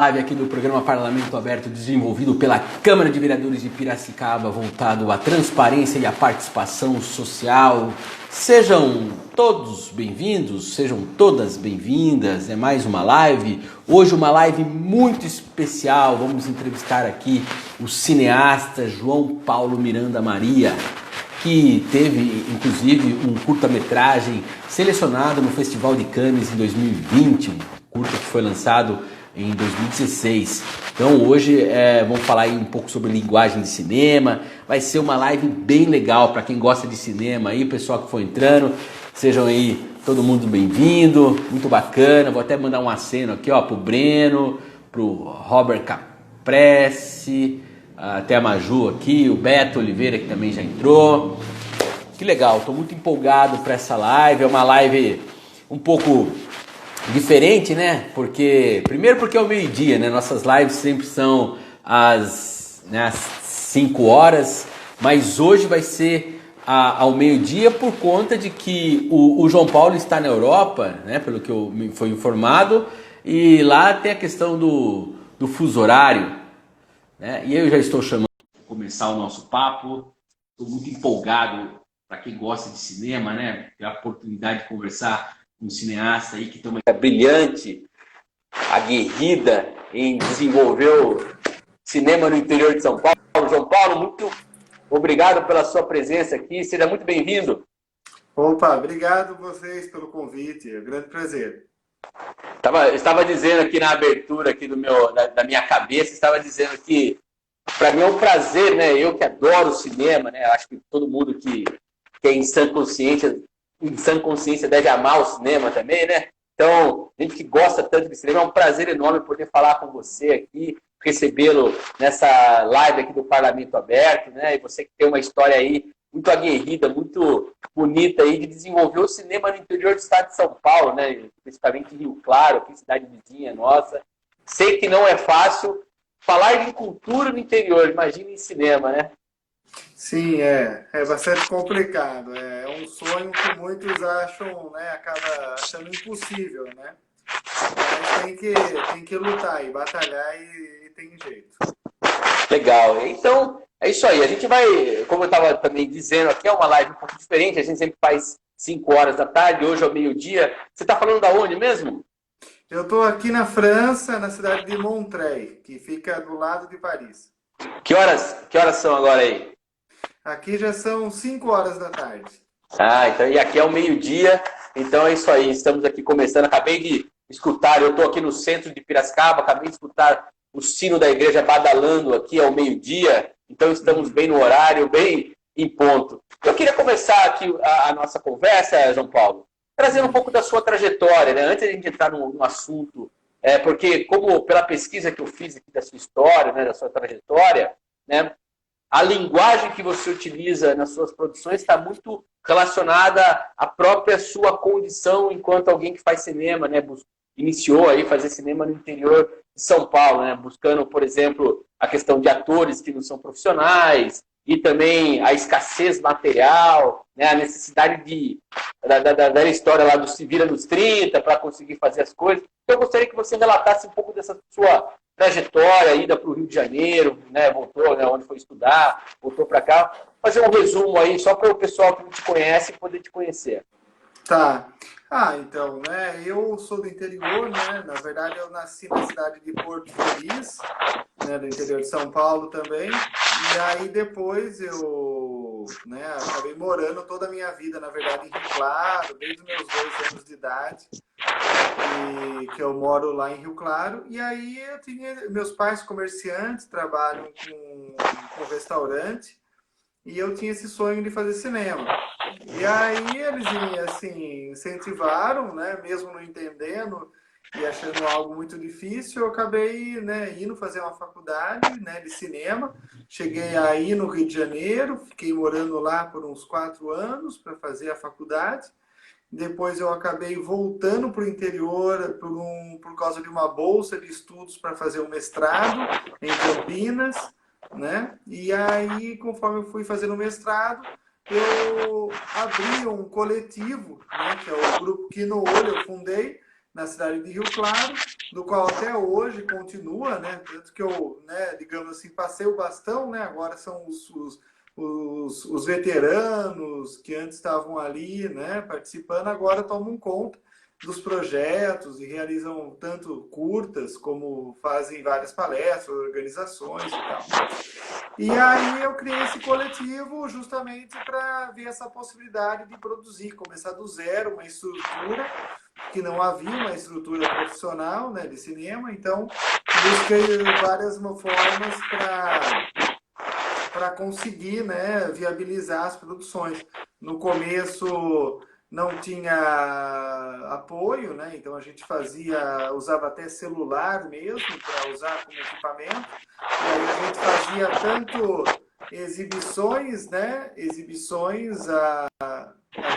Live aqui do programa Parlamento Aberto, desenvolvido pela Câmara de Vereadores de Piracicaba, voltado à transparência e à participação social. Sejam todos bem-vindos, sejam todas bem-vindas. É mais uma live. Hoje uma live muito especial. Vamos entrevistar aqui o cineasta João Paulo Miranda Maria, que teve inclusive um curta-metragem selecionado no Festival de Cannes em 2020, um curta que foi lançado em 2016. Então hoje vamos falar aí um pouco sobre linguagem de cinema. Vai ser uma live bem legal para quem gosta de cinema aí, o pessoal que for entrando, sejam aí todo mundo bem-vindo, muito bacana. Vou até mandar um aceno aqui, ó, pro Breno, pro Robert Caprese, até a Maju aqui, o Beto Oliveira que também já entrou. Que legal, estou muito empolgado para essa live. É uma live um pouco diferente, né? Primeiro porque é o meio-dia, né? Nossas lives sempre são às 5 horas, mas hoje vai ser ao meio-dia por conta de que o João Paulo está na Europa, né? Pelo que me foi informado, e lá tem a questão do fuso horário, né? E eu já estou chamando para começar o nosso papo. Estou muito empolgado para quem gosta de cinema, né? Ter a oportunidade de conversar um cineasta aí que tem uma brilhante, aguerrida em desenvolver o cinema no interior de São Paulo. João Paulo, muito obrigado pela sua presença aqui, seja muito bem-vindo. Opa, obrigado vocês pelo convite, é um grande prazer. Estava dizendo aqui na abertura aqui da minha cabeça, estava dizendo que para mim é um prazer, né? Eu que adoro o cinema, né? Acho que todo mundo que é em sã consciência deve amar o cinema também, né? Então, gente que gosta tanto de cinema, é um prazer enorme poder falar com você aqui, recebê-lo nessa live aqui do Parlamento Aberto, né? E você que tem uma história aí muito aguerrida, muito bonita aí de desenvolver o cinema no interior do estado de São Paulo, né? Especificamente em Rio Claro, aqui cidade vizinha nossa. Sei que não é fácil falar de cultura no interior, imagina em cinema, né? Sim, é bastante complicado. É um sonho que muitos acham, né, acaba achando impossível, né? Mas tem que lutar e batalhar e tem jeito. Legal. Então, é isso aí. A gente vai, como eu estava também dizendo aqui, é uma live um pouco diferente. A gente sempre faz 5 horas da tarde, hoje é o meio-dia. Você está falando da onde mesmo? Eu estou aqui na França, na cidade de Montreuil, que fica do lado de Paris. Que horas são agora aí? Aqui já são 5 horas da tarde. Ah, então, e aqui é o meio-dia. Então é isso aí. Estamos aqui começando. Acabei de escutar, eu estou aqui no centro de Piracicaba, acabei de escutar o sino da igreja badalando aqui ao meio-dia. Então estamos bem no horário, bem em ponto. Eu queria começar aqui a nossa conversa, João Paulo, trazendo um pouco da sua trajetória, né? Antes de a gente entrar no assunto, porque como pela pesquisa que eu fiz aqui da sua história, né, da sua trajetória, né, a linguagem que você utiliza nas suas produções está muito relacionada à própria sua condição enquanto alguém que faz cinema, né? Iniciou aí fazer cinema no interior de São Paulo, né? Buscando, por exemplo, a questão de atores que não são profissionais e também a escassez material, né? A necessidade da história lá do se vira nos 30 para conseguir fazer as coisas. Então, eu gostaria que você relatasse um pouco dessa sua trajetória, ida para o Rio de Janeiro, né, voltou, né, onde foi estudar, voltou para cá. Fazer um resumo aí, só para o pessoal que não te conhece poder te conhecer. Tá. Então, né, eu sou do interior, né, na verdade eu nasci na cidade de Porto Feliz, né, do interior de São Paulo também, e aí depois eu, né, acabei morando toda a minha vida, na verdade, em Rio Claro, desde os meus 2 anos de idade, e que eu moro lá em Rio Claro, e aí eu tinha, meus pais comerciantes, trabalham com restaurante, e eu tinha esse sonho de fazer cinema. E aí eles, assim, incentivaram, né, mesmo não entendendo e achando algo muito difícil, eu acabei, né, indo fazer uma faculdade, né, de cinema. Cheguei aí no Rio de Janeiro, fiquei morando lá por uns 4 anos para fazer a faculdade. Depois eu acabei voltando para o interior por causa de uma bolsa de estudos para fazer um mestrado em Campinas, né? E aí, conforme eu fui fazendo o mestrado, eu abri um coletivo, né, que é o grupo Que no Olho eu fundei, na cidade de Rio Claro, do qual até hoje continua, né? Tanto que eu, né, digamos assim, passei o bastão, né? Agora são os veteranos que antes estavam ali, né, participando, agora tomam conta dos projetos e realizam tanto curtas como fazem várias palestras, organizações e tal. E aí eu criei esse coletivo justamente para ver essa possibilidade de produzir, começar do zero, uma estrutura que não havia uma estrutura profissional, né, de cinema, então busquei várias formas para conseguir, né, viabilizar as produções. No começo não tinha apoio, né? Então a gente usava até celular mesmo para usar como equipamento. E aí a gente fazia tanto exibições, né? A gente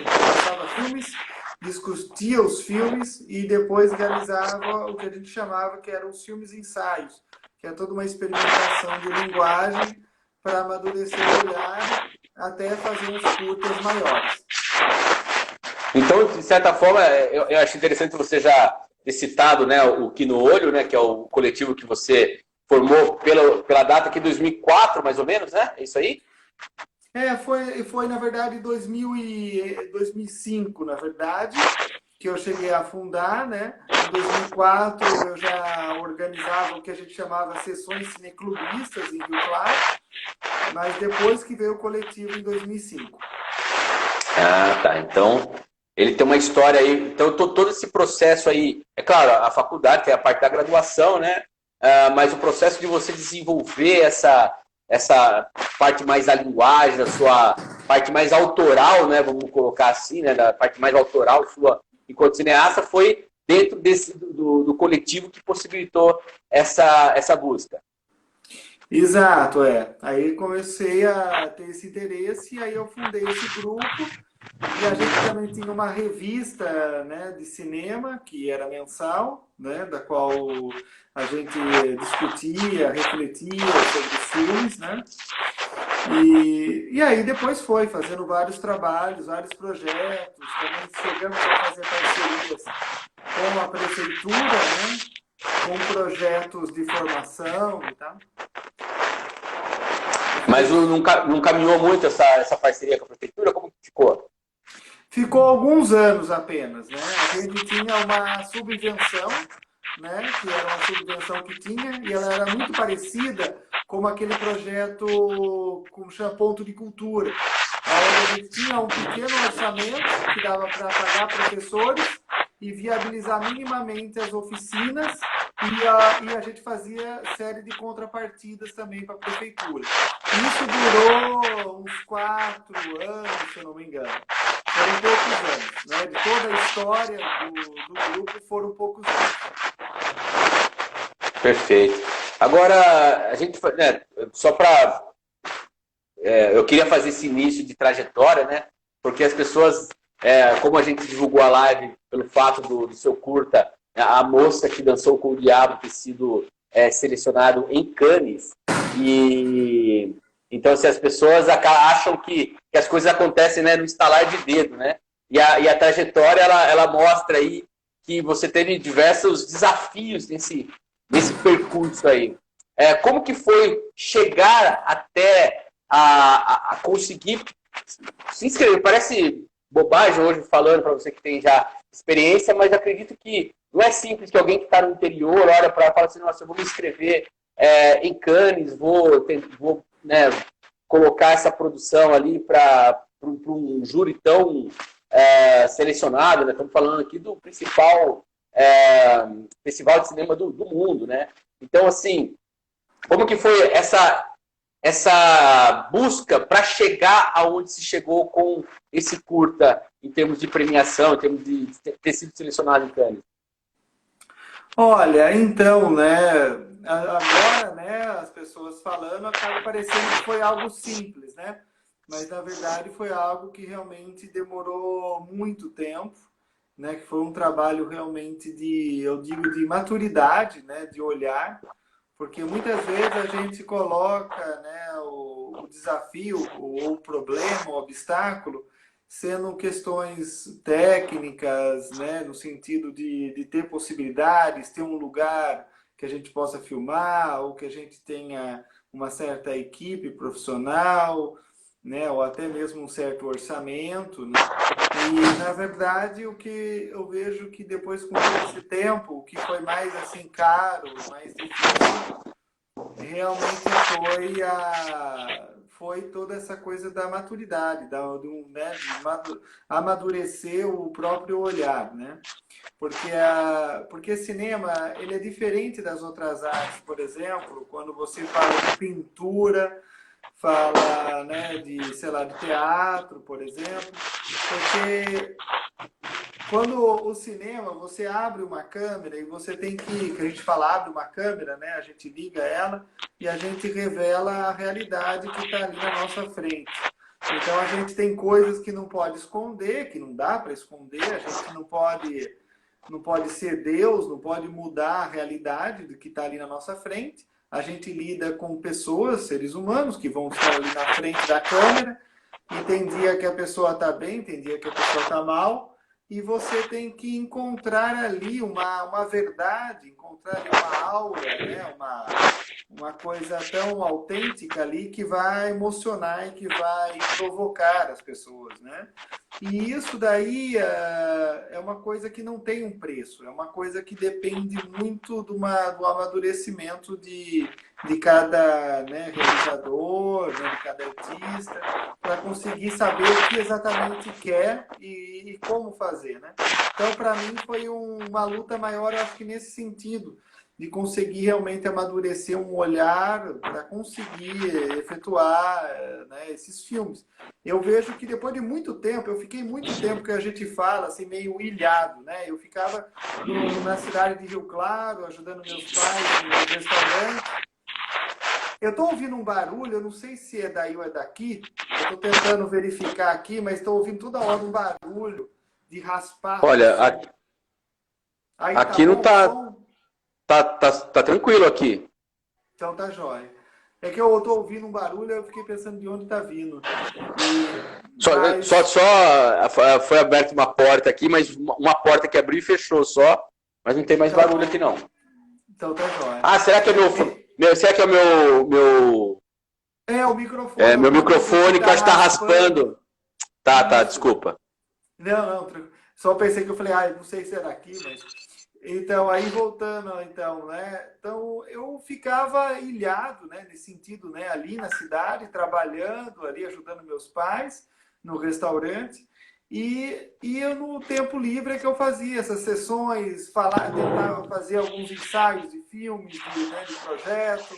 passava filmes, discutia os filmes e depois realizava o que a gente chamava que eram os filmes ensaios, que é toda uma experimentação de linguagem para amadurecer o olhar até fazer uns curtas maiores. Então, de certa forma, eu acho interessante você já ter citado, né, o Que no Olho, né, que é o coletivo que você formou pela data aqui, 2004, mais ou menos, né? É isso aí? Foi na verdade 2005, na verdade, que eu cheguei a fundar, né? Em 2004 eu já organizava o que a gente chamava sessões cineclubistas em Rio Claro, mas depois que veio o coletivo em 2005. Ah, tá. Então, ele tem uma história aí. Então, todo esse processo aí, é claro, a faculdade tem a parte da graduação, né? Mas o processo de você desenvolver essa parte mais da linguagem, da sua parte mais autoral, né? Vamos colocar assim, né? Da parte mais autoral sua enquanto cineasta, foi dentro do coletivo que possibilitou essa busca. Exato, é. Aí comecei a ter esse interesse e aí eu fundei esse grupo. E a gente também tinha uma revista, né, de cinema, que era mensal, né, da qual a gente discutia, refletia sobre os filmes, né? E aí depois foi fazendo vários trabalhos, vários projetos, também chegamos a fazer parcerias com a prefeitura, né, com projetos de formação e tal. Mas não caminhou muito essa parceria com a prefeitura? Como que ficou? Ficou alguns anos apenas, né? A gente tinha uma subvenção, né? Que era uma subvenção que tinha, e ela era muito parecida com aquele projeto com Ponto de Cultura, onde a gente tinha um pequeno orçamento que dava para pagar professores e viabilizar minimamente as oficinas, e a gente fazia série de contrapartidas também para a prefeitura. Isso durou uns 4 anos, se eu não me engano. Foram poucos anos, né? De toda a história do grupo, foram poucos anos. Perfeito. Agora, a gente, né, só para... eu queria fazer esse início de trajetória, né? Porque as pessoas, como a gente divulgou a live pelo fato do seu curta, a moça que dançou com o diabo ter sido selecionado em Cannes, e então assim, as pessoas acham que as coisas acontecem, né, no estalar de dedo, né? E a trajetória ela mostra aí que você teve diversos desafios nesse percurso aí. Como que foi chegar até a conseguir se inscrever? Parece bobagem hoje falando para você que tem já experiência, mas acredito que não é simples que alguém que está no interior olha para fala assim, nossa, eu vou me inscrever em Cannes, vou né, colocar essa produção ali para um júri tão selecionado, né? Estamos falando aqui do principal festival de cinema do mundo, né? Então, assim, como que foi essa busca para chegar aonde se chegou com esse curta, em termos de premiação, em termos de ter sido selecionado em Cannes? Olha, então, né? Agora, né? As pessoas falando, acaba parecendo que foi algo simples, né? Mas na verdade foi algo que realmente demorou muito tempo, né? Que foi um trabalho realmente eu digo, de maturidade, né? De olhar. Porque muitas vezes a gente coloca, né, o desafio, ou o problema, o obstáculo, sendo questões técnicas, né, no sentido de ter possibilidades, ter um lugar que a gente possa filmar, ou que a gente tenha uma certa equipe profissional, né, ou até mesmo um certo orçamento, né? E, na verdade, o que eu vejo que depois, com todo esse tempo, o que foi mais assim caro, mais difícil, realmente foi toda essa coisa da maturidade, né, de amadurecer o próprio olhar, né? Porque cinema, ele é diferente das outras artes, por exemplo, quando você fala de pintura, fala, né, de, sei lá, de teatro, por exemplo, porque quando o cinema, você abre uma câmera e você tem que a gente fala, abre uma câmera, né? A gente liga ela e a gente revela a realidade que está ali na nossa frente. Então a gente tem coisas que não pode esconder, que não dá para esconder, a gente não pode ser Deus, não pode mudar a realidade do que está ali na nossa frente. A gente lida com pessoas, seres humanos, que vão estar ali na frente da câmera, e tem dia que a pessoa está bem, tem dia que a pessoa está mal, e você tem que encontrar ali uma verdade, encontrar ali uma aura, né? Uma coisa tão autêntica ali que vai emocionar e que vai provocar as pessoas, né? E isso daí é uma coisa que não tem um preço, é uma coisa que depende muito do amadurecimento de cada, né, realizador, né, de cada artista, para conseguir saber o que exatamente quer e como fazer, né? Então, para mim, foi uma luta maior, eu acho que nesse sentido, de conseguir realmente amadurecer um olhar para conseguir efetuar, né, esses filmes. Eu vejo que depois de muito tempo, eu fiquei muito tempo que a gente fala, assim, meio ilhado, né? Eu ficava na cidade de Rio Claro, ajudando meus pais no restaurante. Eu estou ouvindo um barulho, eu não sei se é daí ou é daqui. Eu estou tentando verificar aqui, mas estou ouvindo toda hora um barulho de raspar. Olha, Aí tá aqui não bom o tá, som? tá tranquilo aqui. Então tá jóia. É que eu estou ouvindo um barulho, eu fiquei pensando de onde está vindo. Mas... Só foi aberta uma porta aqui, mas uma porta que abriu e fechou só, mas não tem mais então, barulho aqui não. Então tá jóia. Ah, será que é será que é o meu o microfone. meu microfone que eu acho que tá raspando. Tá, Isso. desculpa. Não, só pensei que eu falei, não sei se era aqui, mas... Então, aí voltando, então, né? Então, eu ficava ilhado, né? Nesse sentido, né? Ali na cidade, trabalhando, ali ajudando meus pais no restaurante. E eu, no tempo livre é que eu fazia essas sessões, tentava fazer alguns ensaios de filmes, de projeto.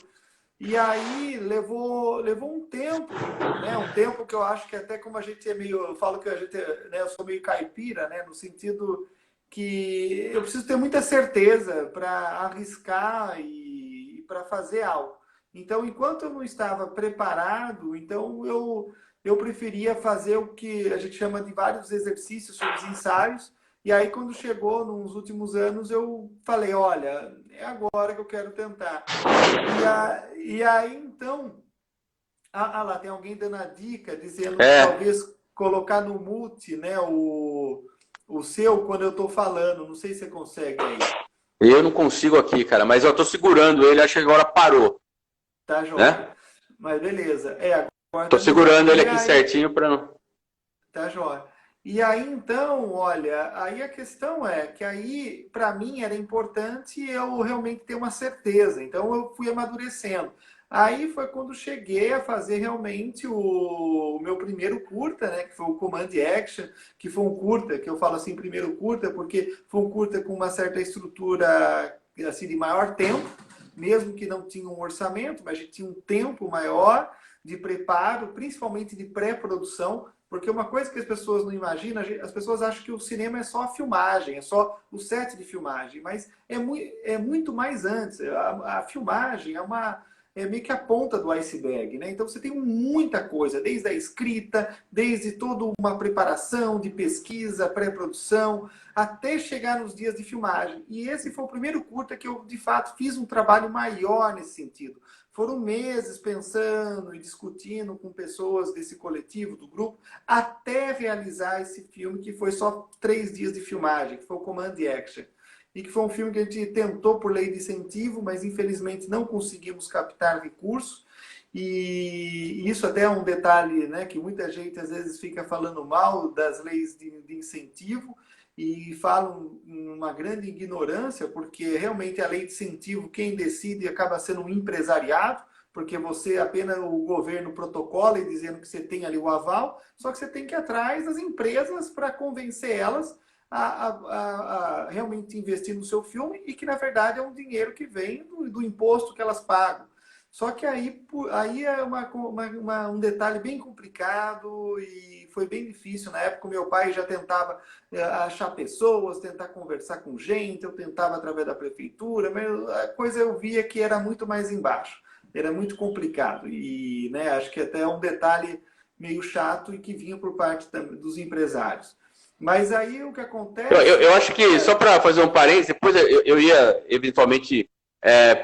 E aí levou um tempo, né? Um tempo que eu acho que até como a gente é meio... Eu falo que a gente, né? Eu sou meio caipira, né? No sentido que eu preciso ter muita certeza para arriscar e para fazer algo. Então, enquanto eu não estava preparado, então eu preferia fazer o que a gente chama de vários exercícios, os ensaios. E aí, quando chegou nos últimos anos, eu falei, olha, é agora que eu quero tentar. E aí, então... lá, tem alguém dando a dica, dizendo que talvez colocar no mute, né, o seu quando eu estou falando. Não sei se você consegue aí. Eu não consigo aqui, cara, mas eu tô segurando ele, acho que agora parou. Tá, joia. Né? Mas beleza. Agora tô segurando ele aqui certinho para não... Tá, joia. E aí, então, olha, aí a questão é que aí, para mim, era importante eu realmente ter uma certeza. Então, eu fui amadurecendo. Aí foi quando cheguei a fazer realmente o meu primeiro curta, né? Que foi o Command Action, que foi um curta, que eu falo assim, primeiro curta, porque foi um curta com uma certa estrutura assim, de maior tempo, mesmo que não tinha um orçamento, mas a gente tinha um tempo maior de preparo, principalmente de pré-produção, porque uma coisa que as pessoas não imaginam, as pessoas acham que o cinema é só a filmagem, é só o set de filmagem, mas é muito mais antes. A filmagem é meio que a ponta do iceberg, né? Então você tem muita coisa, desde a escrita, desde toda uma preparação de pesquisa, pré-produção, até chegar nos dias de filmagem. E esse foi o primeiro curta que eu, de fato, fiz um trabalho maior nesse sentido. Foram meses pensando e discutindo com pessoas desse coletivo, do grupo, até realizar esse filme, que foi só 3 dias de filmagem, que foi o Command Action. E que foi um filme que a gente tentou por lei de incentivo, mas infelizmente não conseguimos captar recursos. E isso até é um detalhe, né, que muita gente às vezes fica falando mal das leis de incentivo e falam uma grande ignorância, porque realmente a lei de incentivo, quem decide acaba sendo um empresariado, porque você apenas o governo protocola e dizendo que você tem ali o aval, só que você tem que ir atrás das empresas para convencer elas a realmente investir no seu filme e que, na verdade, é um dinheiro que vem do imposto que elas pagam. Só que aí é um detalhe bem complicado e foi bem difícil. Na época, o meu pai já tentava achar pessoas, tentar conversar com gente, eu tentava através da prefeitura, mas a coisa eu via que era muito mais embaixo. Era muito complicado. E né, acho que até é um detalhe meio chato e que vinha por parte dos empresários. Mas aí o que acontece... Eu acho que, só para fazer um parênteses, depois eu ia eventualmente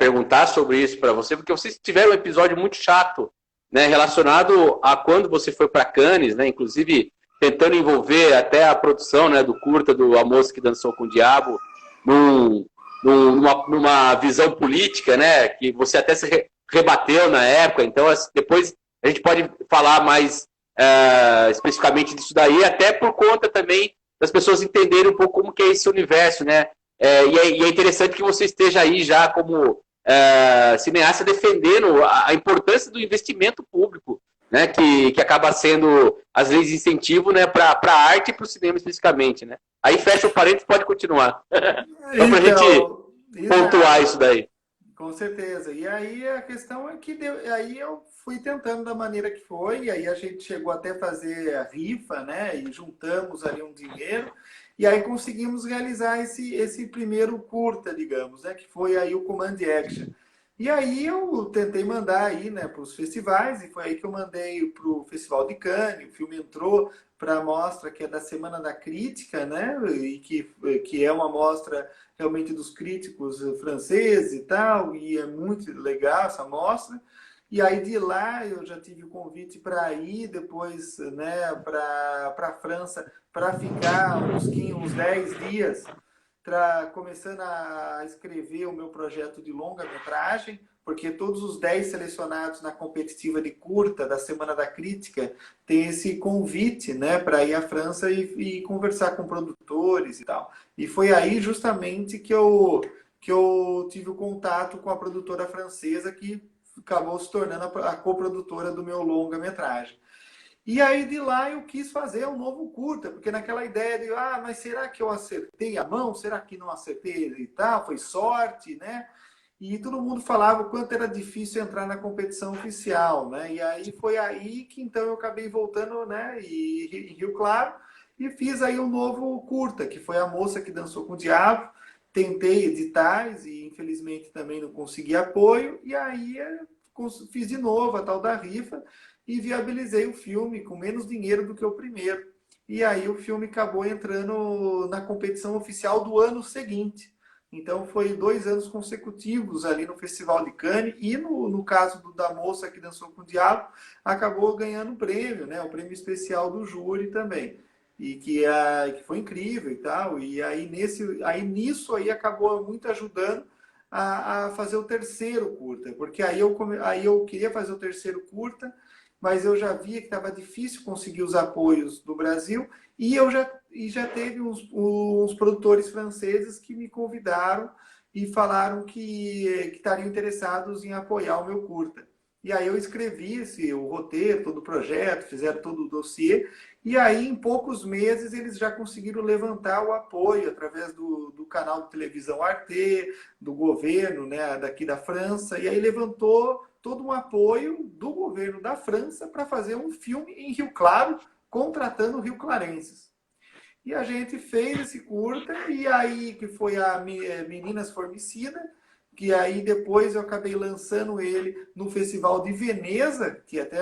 perguntar sobre isso para você, porque vocês tiveram um episódio muito chato, né, relacionado a quando você foi para Cannes, né, inclusive tentando envolver até a produção, né, do curta do A Moça que Dançou com o Diabo numa visão política, né, que você até se rebateu na época. Então depois a gente pode falar mais especificamente disso daí, até por conta também das pessoas entenderem um pouco como que é esse universo, né? E é interessante que você esteja aí já como cineasta defendendo a importância do investimento público, né? Que acaba sendo as leis de incentivo, né? Para a arte e para o cinema especificamente, né? Aí fecha o parênteses, pode continuar. Só para a gente pontuar isso daí. Com certeza. E aí a questão é que aí eu fui tentando da maneira que foi, e aí a gente chegou até a fazer a rifa, né? E juntamos ali um dinheiro, e aí conseguimos realizar esse primeiro curta, digamos, né? Que foi aí o Command Action. E aí eu tentei mandar aí, né, para os festivais, e foi aí que eu mandei para o Festival de Cannes. O filme entrou para a mostra que é da Semana da Crítica, né? E que é uma mostra realmente dos críticos franceses e tal, e é muito legal essa mostra. E aí de lá eu já tive o convite para ir depois, né, para a França, para ficar uns 10 dias, começando a escrever o meu projeto de longa-metragem, porque todos os 10 selecionados na competitiva de curta da Semana da Crítica têm esse convite, né, para ir à França e conversar com produtores e tal. E foi aí justamente que eu tive o contato com a produtora francesa, que acabou se tornando a coprodutora do meu longa-metragem. E aí de lá eu quis fazer um novo curta, porque naquela ideia de, mas será que eu acertei a mão? Será que não acertei e tal? Foi sorte, né? E todo mundo falava o quanto era difícil entrar na competição oficial, né? E aí foi aí que então eu acabei voltando, né, em Rio Claro, e fiz aí um novo curta, que foi A Moça que Dançou com o Diabo. Tentei editais e infelizmente também não consegui apoio, e aí fiz de novo a tal da rifa e viabilizei o filme com menos dinheiro do que o primeiro. E aí o filme acabou entrando na competição oficial do ano seguinte. Então foi 2 anos consecutivos ali no Festival de Cannes, e no caso da Moça que Dançou com o Diabo, acabou ganhando um prêmio, né? O prêmio especial do júri também. E que foi incrível e tal. E aí nisso acabou muito ajudando a fazer o terceiro curta, porque aí eu queria fazer o terceiro curta, mas eu já via que estava difícil conseguir os apoios do Brasil, e já teve uns produtores franceses que me convidaram e falaram que estariam interessados em apoiar o meu curta. E aí eu escrevi o roteiro, todo o projeto, fizeram todo o dossiê, e aí em poucos meses eles já conseguiram levantar o apoio através do canal de televisão Arte, do governo, né, daqui da França, e aí levantou todo um apoio do governo da França para fazer um filme em Rio Claro, contratando rio-clarenses. E a gente fez esse curta, e aí que foi a Meninas Formicida, que aí depois eu acabei lançando ele no Festival de Veneza, que até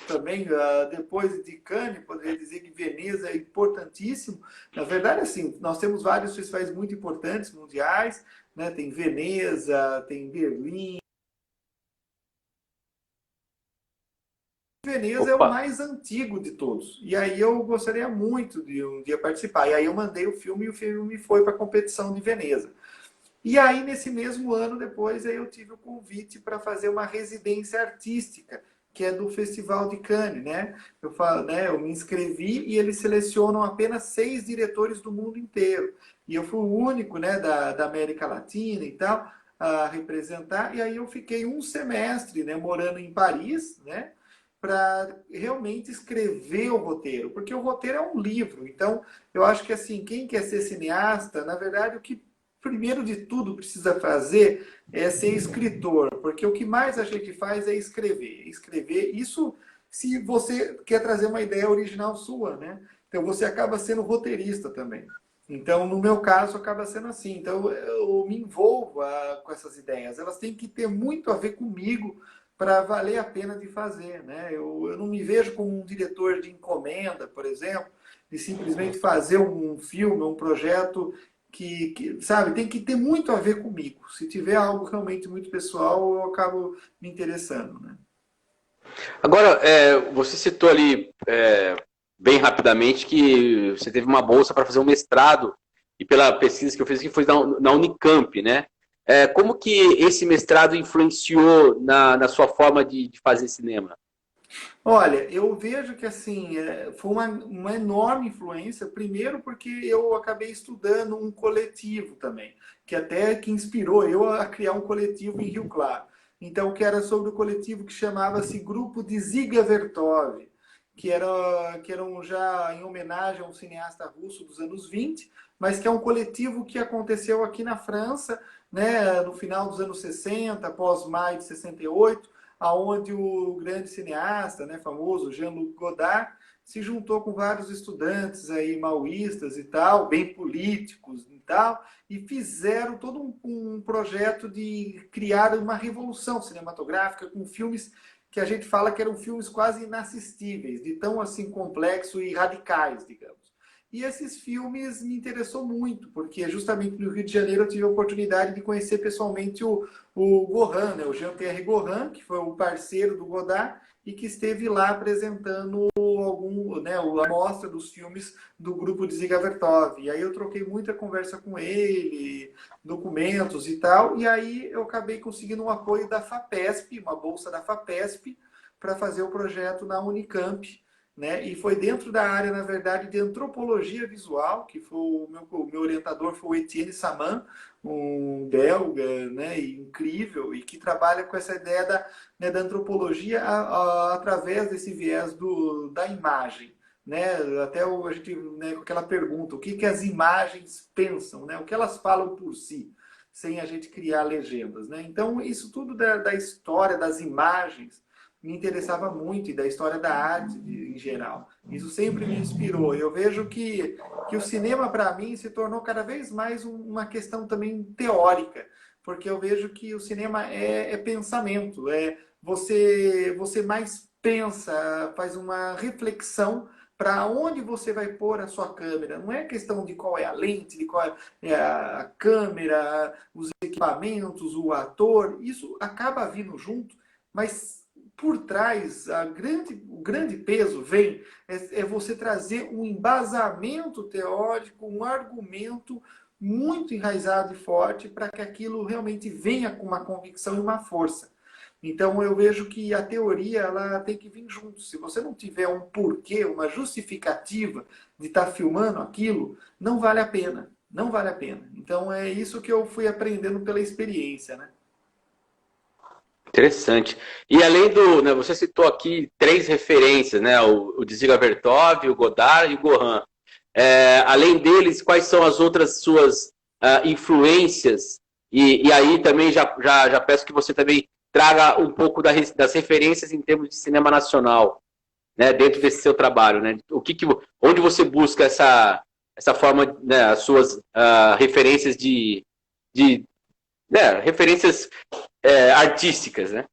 também, depois de Cannes, poderia dizer que Veneza é importantíssimo. Na verdade, assim, nós temos vários festivais muito importantes, mundiais, né? Tem Veneza, tem Berlim. Veneza é o Opa! mais antigo de todos. E aí eu gostaria muito de um dia participar. E aí eu mandei o filme e o filme foi para a competição de Veneza. E aí, nesse mesmo ano, depois, aí eu tive o convite para fazer uma residência artística, que é do Festival de Cannes, né? Eu falo, né? Eu me inscrevi e eles selecionam apenas 6 diretores do mundo inteiro. E eu fui o único, né, da América Latina e tal, a representar. E aí eu fiquei um semestre, né, morando em Paris, né? Para realmente escrever o roteiro, porque o roteiro é um livro. Então, eu acho que assim, quem quer ser cineasta, na verdade, o que primeiro de tudo precisa fazer é ser escritor, porque o que mais a gente faz é escrever. Escrever, isso se você quer trazer uma ideia original sua, né? Então você acaba sendo roteirista também. Então, no meu caso, acaba sendo assim. Então, eu me envolvo com essas ideias. Elas têm que ter muito a ver comigo para valer a pena de fazer, né? Eu não me vejo como um diretor de encomenda, por exemplo, de simplesmente fazer um filme, um projeto sabe, tem que ter muito a ver comigo. Se tiver algo realmente muito pessoal, eu acabo me interessando, né? Agora, você citou ali bem rapidamente que você teve uma bolsa para fazer um mestrado, e pela pesquisa que eu fiz aqui foi na Unicamp, né? Como que esse mestrado influenciou na sua forma de fazer cinema? Olha, eu vejo que assim foi uma enorme influência. Primeiro, porque eu acabei estudando um coletivo também, que até que inspirou eu a criar um coletivo em Rio Claro. Então, que era sobre o coletivo que chamava-se Grupo de Ziga Vertov, que eram já em homenagem a um cineasta russo dos anos 20, mas que é um coletivo que aconteceu aqui na França, né, no final dos anos 60, após maio de 68, aonde o grande cineasta, né, famoso Jean-Luc Godard, se juntou com vários estudantes aí maoístas e tal, bem políticos e tal, e fizeram todo um projeto de criar uma revolução cinematográfica com filmes que a gente fala que eram filmes quase inassistíveis, de tão assim complexo e radicais, digamos. E esses filmes me interessou muito, porque justamente no Rio de Janeiro eu tive a oportunidade de conhecer pessoalmente o Gohan, né? O Jean-Pierre Gohan, que foi o parceiro do Godard, e que esteve lá apresentando a mostra dos filmes do grupo de Ziga Vertov. E aí eu troquei muita conversa com ele, documentos e tal, e aí eu acabei conseguindo um apoio da FAPESP, uma bolsa da FAPESP, para fazer o projeto na Unicamp, né? E foi dentro da área, na verdade, de antropologia visual, que foi o meu orientador foi o Etienne Saman, um belga, né, incrível, e que trabalha com essa ideia da antropologia através desse viés da imagem. Né? Até a gente, né, com aquela pergunta, o que as imagens pensam, né? O que elas falam por si, sem a gente criar legendas. Né? Então, isso tudo da história, das imagens, me interessava muito, e da história da arte em geral. Isso sempre me inspirou. Eu vejo que o cinema, para mim, se tornou cada vez mais uma questão também teórica, porque eu vejo que o cinema é pensamento, você mais pensa, faz uma reflexão para onde você vai pôr a sua câmera. Não é questão de qual é a lente, de qual é a câmera, os equipamentos, o ator. Isso acaba vindo junto, mas por trás, o grande peso vem você trazer um embasamento teórico, um argumento muito enraizado e forte para que aquilo realmente venha com uma convicção e uma força. Então eu vejo que a teoria ela tem que vir junto. Se você não tiver um porquê, uma justificativa de estar filmando aquilo, não vale a pena. Não vale a pena. Então é isso que eu fui aprendendo pela experiência, né? Interessante. E além né, você citou aqui 3 referências, né? O Dziga Vertov, o Godard e o Gohan. Além deles, quais são as outras suas influências? E aí também já peço que você também traga um pouco das referências em termos de cinema nacional, né? Dentro desse seu trabalho, né? Onde você busca essa forma, né, as suas referências de referências artísticas, né?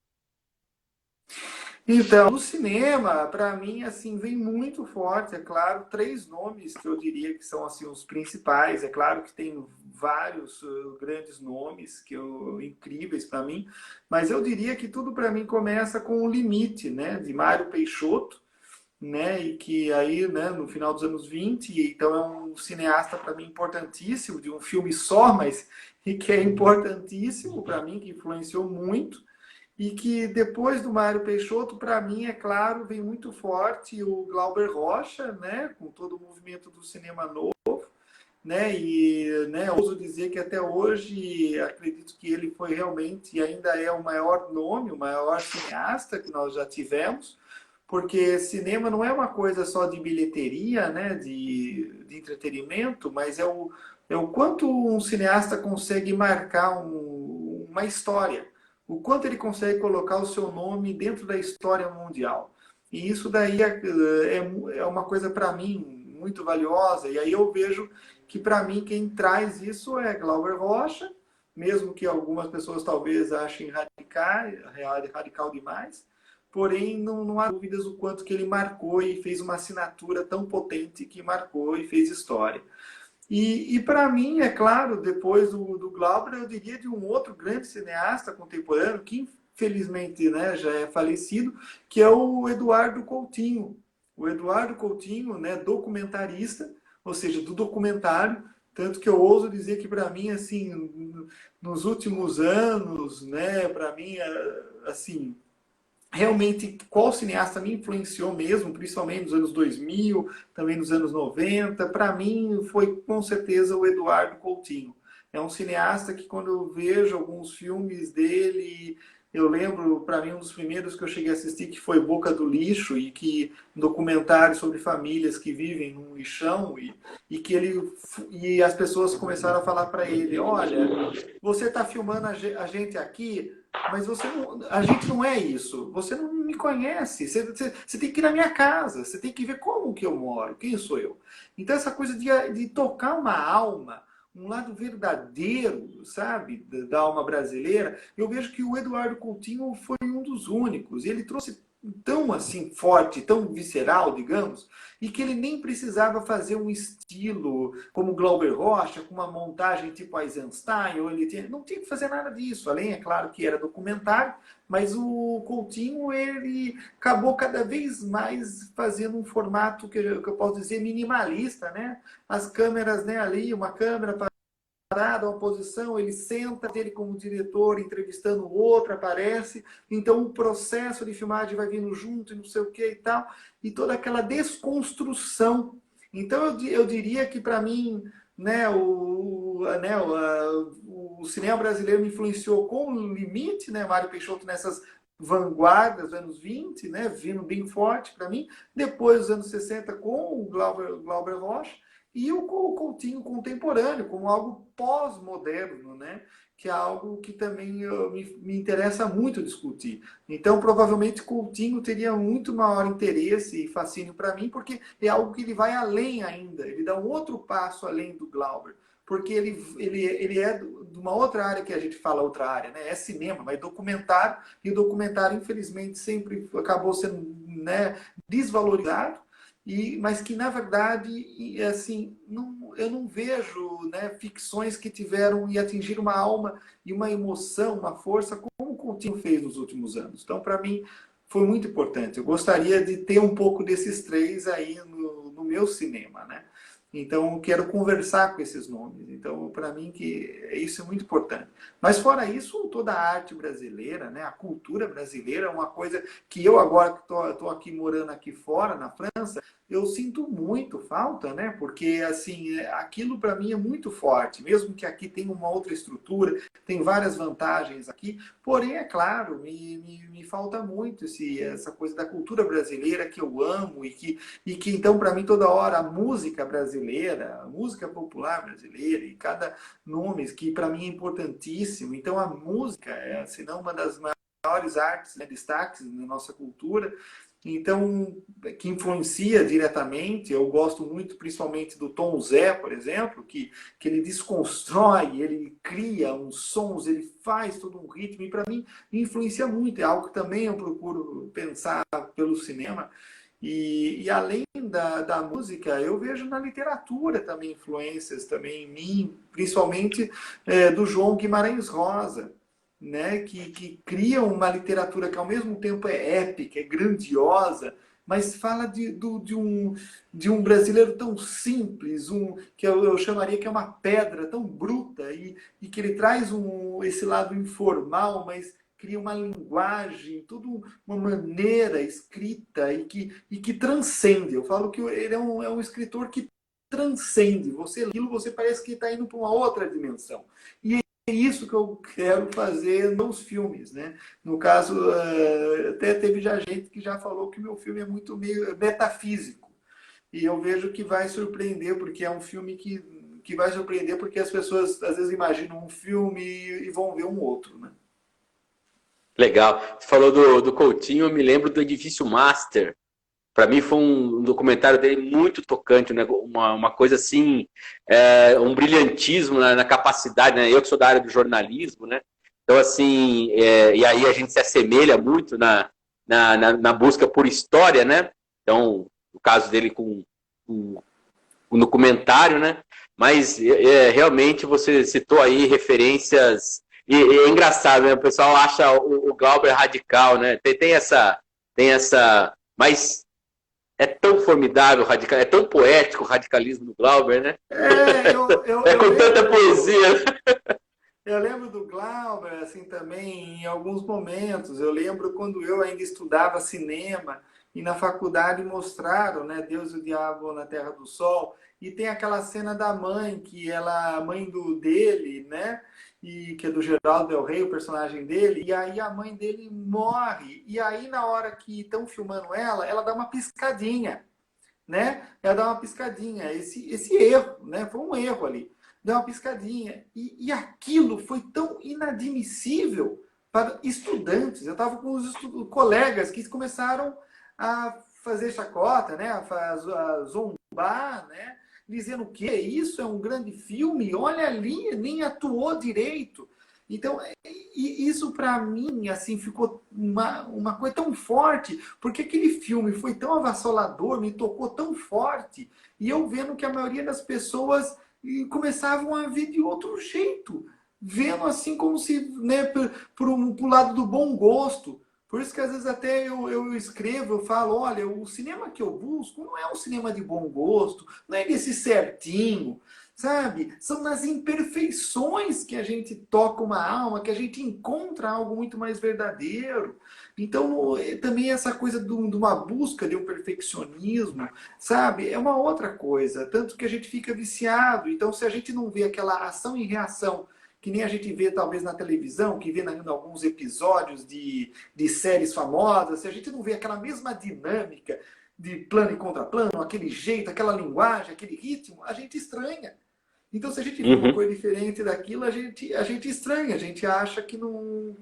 Então, no cinema, para mim, assim, vem muito forte, é claro, três nomes que eu diria que são, assim, os principais. É claro que tem vários grandes nomes incríveis para mim, mas eu diria que tudo para mim começa com O Limite, né, de Mário Peixoto, né, e que aí, né, no final dos anos 20, então é um cineasta para mim importantíssimo, de um filme só, mas e que é importantíssimo para mim, que influenciou muito. E que depois do Mário Peixoto, para mim, é claro, vem muito forte o Glauber Rocha, né, com todo o movimento do cinema novo, né, e né, ouso dizer que até hoje acredito que ele foi realmente e ainda é o maior nome, o maior cineasta que nós já tivemos, porque cinema não é uma coisa só de bilheteria, né, de entretenimento, mas é o quanto um cineasta consegue marcar uma história, o quanto ele consegue colocar o seu nome dentro da história mundial. E isso daí é uma coisa, para mim, muito valiosa. E aí eu vejo que, para mim, quem traz isso é Glauber Rocha, mesmo que algumas pessoas talvez achem radical demais. Porém, não há dúvidas o quanto que ele marcou e fez uma assinatura tão potente que marcou e fez história. E para mim, é claro, depois do Glauber, eu diria de um outro grande cineasta contemporâneo, que infelizmente, né, já é falecido, que é o Eduardo Coutinho. O Eduardo Coutinho, né, documentarista, ou seja, do documentário, tanto que eu ouso dizer que para mim, assim, nos últimos anos, né, para mim, assim, realmente qual cineasta me influenciou mesmo, principalmente nos anos 2000, também nos anos 90, para mim foi com certeza o Eduardo Coutinho. É um cineasta que quando eu vejo alguns filmes dele, eu lembro, para mim, um dos primeiros que eu cheguei a assistir, que foi Boca do Lixo, e que um documentário sobre famílias que vivem num lixão, e que e as pessoas começaram a falar para ele, olha, você está filmando a gente aqui, mas a gente não é isso. Você não me conhece. Você tem que ir na minha casa. Você tem que ver como que eu moro. Quem sou eu? Então, essa coisa de tocar uma alma, um lado verdadeiro, sabe, da alma brasileira, eu vejo que o Eduardo Coutinho foi um dos únicos. E ele trouxe tão assim forte, tão visceral, digamos, e que ele nem precisava fazer um estilo como Glauber Rocha, com uma montagem tipo Eisenstein, ou não tinha que fazer nada disso, além, é claro, que era documentário, mas o Coutinho, ele acabou cada vez mais fazendo um formato que eu posso dizer minimalista, né? As câmeras, né, ali, uma câmera parada, uma posição, ele senta, ele como diretor entrevistando o outro, aparece, então o processo de filmagem vai vindo junto e não sei o que e tal, e toda aquela desconstrução. Então eu diria que para mim, né, o cinema brasileiro me influenciou com o Limite, né, Mário Peixoto nessas vanguardas dos anos 20, né, vindo bem forte para mim, depois dos anos 60 com o Glauber Rocha, e o Coutinho contemporâneo, como algo pós-moderno, né? Que é algo que também me interessa muito discutir. Então, provavelmente, Coutinho teria muito maior interesse e fascínio para mim, porque é algo que ele vai além ainda, ele dá um outro passo além do Glauber, porque ele é de uma outra área que a gente fala outra área, né? É cinema, mas documentário, e o documentário, infelizmente, sempre acabou sendo, né, desvalorizado, mas que, na verdade, assim, eu não vejo, né, ficções que tiveram e atingiram uma alma e uma emoção, uma força, como o Coutinho fez nos últimos anos. Então, para mim, foi muito importante. Eu gostaria de ter um pouco desses três aí no meu cinema, né? Então, quero conversar com esses nomes. Então, para mim, que isso é muito importante. Mas, fora isso, toda a arte brasileira, né, a cultura brasileira é uma coisa que eu, agora que estou aqui morando aqui fora, na França, eu sinto muito falta, né? Porque, assim, aquilo para mim é muito forte. Mesmo que aqui tenha uma outra estrutura, tem várias vantagens aqui. Porém, é claro, me falta muito essa coisa da cultura brasileira que eu amo e que então, para mim, toda hora a música brasileira, a música popular brasileira, e cada nome que para mim é importantíssimo. Então, a música é, se não uma das maiores artes, né, destaques na nossa cultura. então, que influencia diretamente. Eu gosto muito, principalmente, do Tom Zé, por exemplo, que ele desconstrói, ele cria uns sons, ele faz todo um ritmo, e para mim influencia muito. É algo que também eu procuro pensar pelo cinema. E além da música, eu vejo na literatura também influências também em mim, principalmente do João Guimarães Rosa, né, que cria uma literatura que ao mesmo tempo é épica, é grandiosa, mas fala de um brasileiro tão simples, que eu chamaria que é uma pedra tão bruta, e que ele traz esse lado informal, mas cria uma linguagem, toda uma maneira escrita e que transcende. Eu falo que ele é um escritor que transcende. Você aquilo, você parece que está indo para uma outra dimensão. E é isso que eu quero fazer nos filmes, né? No caso, até teve já gente que já falou que meu filme é muito meio metafísico. E eu vejo que vai surpreender, porque é um filme que vai surpreender, porque as pessoas às vezes imaginam um filme e vão ver um outro, né? Legal. Você falou do Coutinho, eu me lembro do Edifício Master. Para mim foi um documentário dele muito tocante, né? Uma coisa assim, um brilhantismo na capacidade, né? Eu que sou da área do jornalismo, né? Então, assim, e aí a gente se assemelha muito na busca por história, né? Então, o caso dele com o documentário, né? Mas realmente você citou aí referências, e é engraçado, né? O pessoal acha o Glauber radical, né? Tem essa, mas é tão formidável, radical, é tão poético o radicalismo do Glauber, né? Eu Com tanta poesia. Eu lembro do Glauber, assim, também, em alguns momentos. Eu lembro quando eu ainda estudava cinema e na faculdade mostraram, né, Deus e o Diabo na Terra do Sol. E tem aquela cena da mãe, que ela, a mãe dele, né, e que é do Geraldo Del Rey, o personagem dele. E aí a mãe dele morre. E aí, na hora que estão filmando ela dá uma piscadinha, né? Ela dá uma piscadinha. Esse erro, né? Foi um erro ali. Deu uma piscadinha. E aquilo foi tão inadmissível para estudantes. Eu estava com os colegas que começaram a fazer chacota, né? A zombar, né? Dizendo que isso é um grande filme, olha ali, nem atuou direito. Então, isso para mim, assim, ficou uma coisa tão forte, porque aquele filme foi tão avassalador, me tocou tão forte, e eu vendo que a maioria das pessoas começavam a ver de outro jeito, vendo assim como se, né, pro lado do bom gosto. Por isso que às vezes até eu escrevo, eu falo, olha, o cinema que eu busco não é um cinema de bom gosto, não é desse certinho, sabe? São nas imperfeições que a gente toca uma alma, que a gente encontra algo muito mais verdadeiro. Então, também essa coisa de uma busca de um perfeccionismo, sabe? É uma outra coisa, tanto que a gente fica viciado. Então, se a gente não vê aquela ação e reação que nem a gente vê talvez na televisão, que vê em alguns episódios de séries famosas, se a gente não vê aquela mesma dinâmica de plano e contraplano, aquele jeito, aquela linguagem, aquele ritmo, a gente estranha. Então, se a gente vê uma coisa diferente daquilo, a gente estranha, a gente acha que não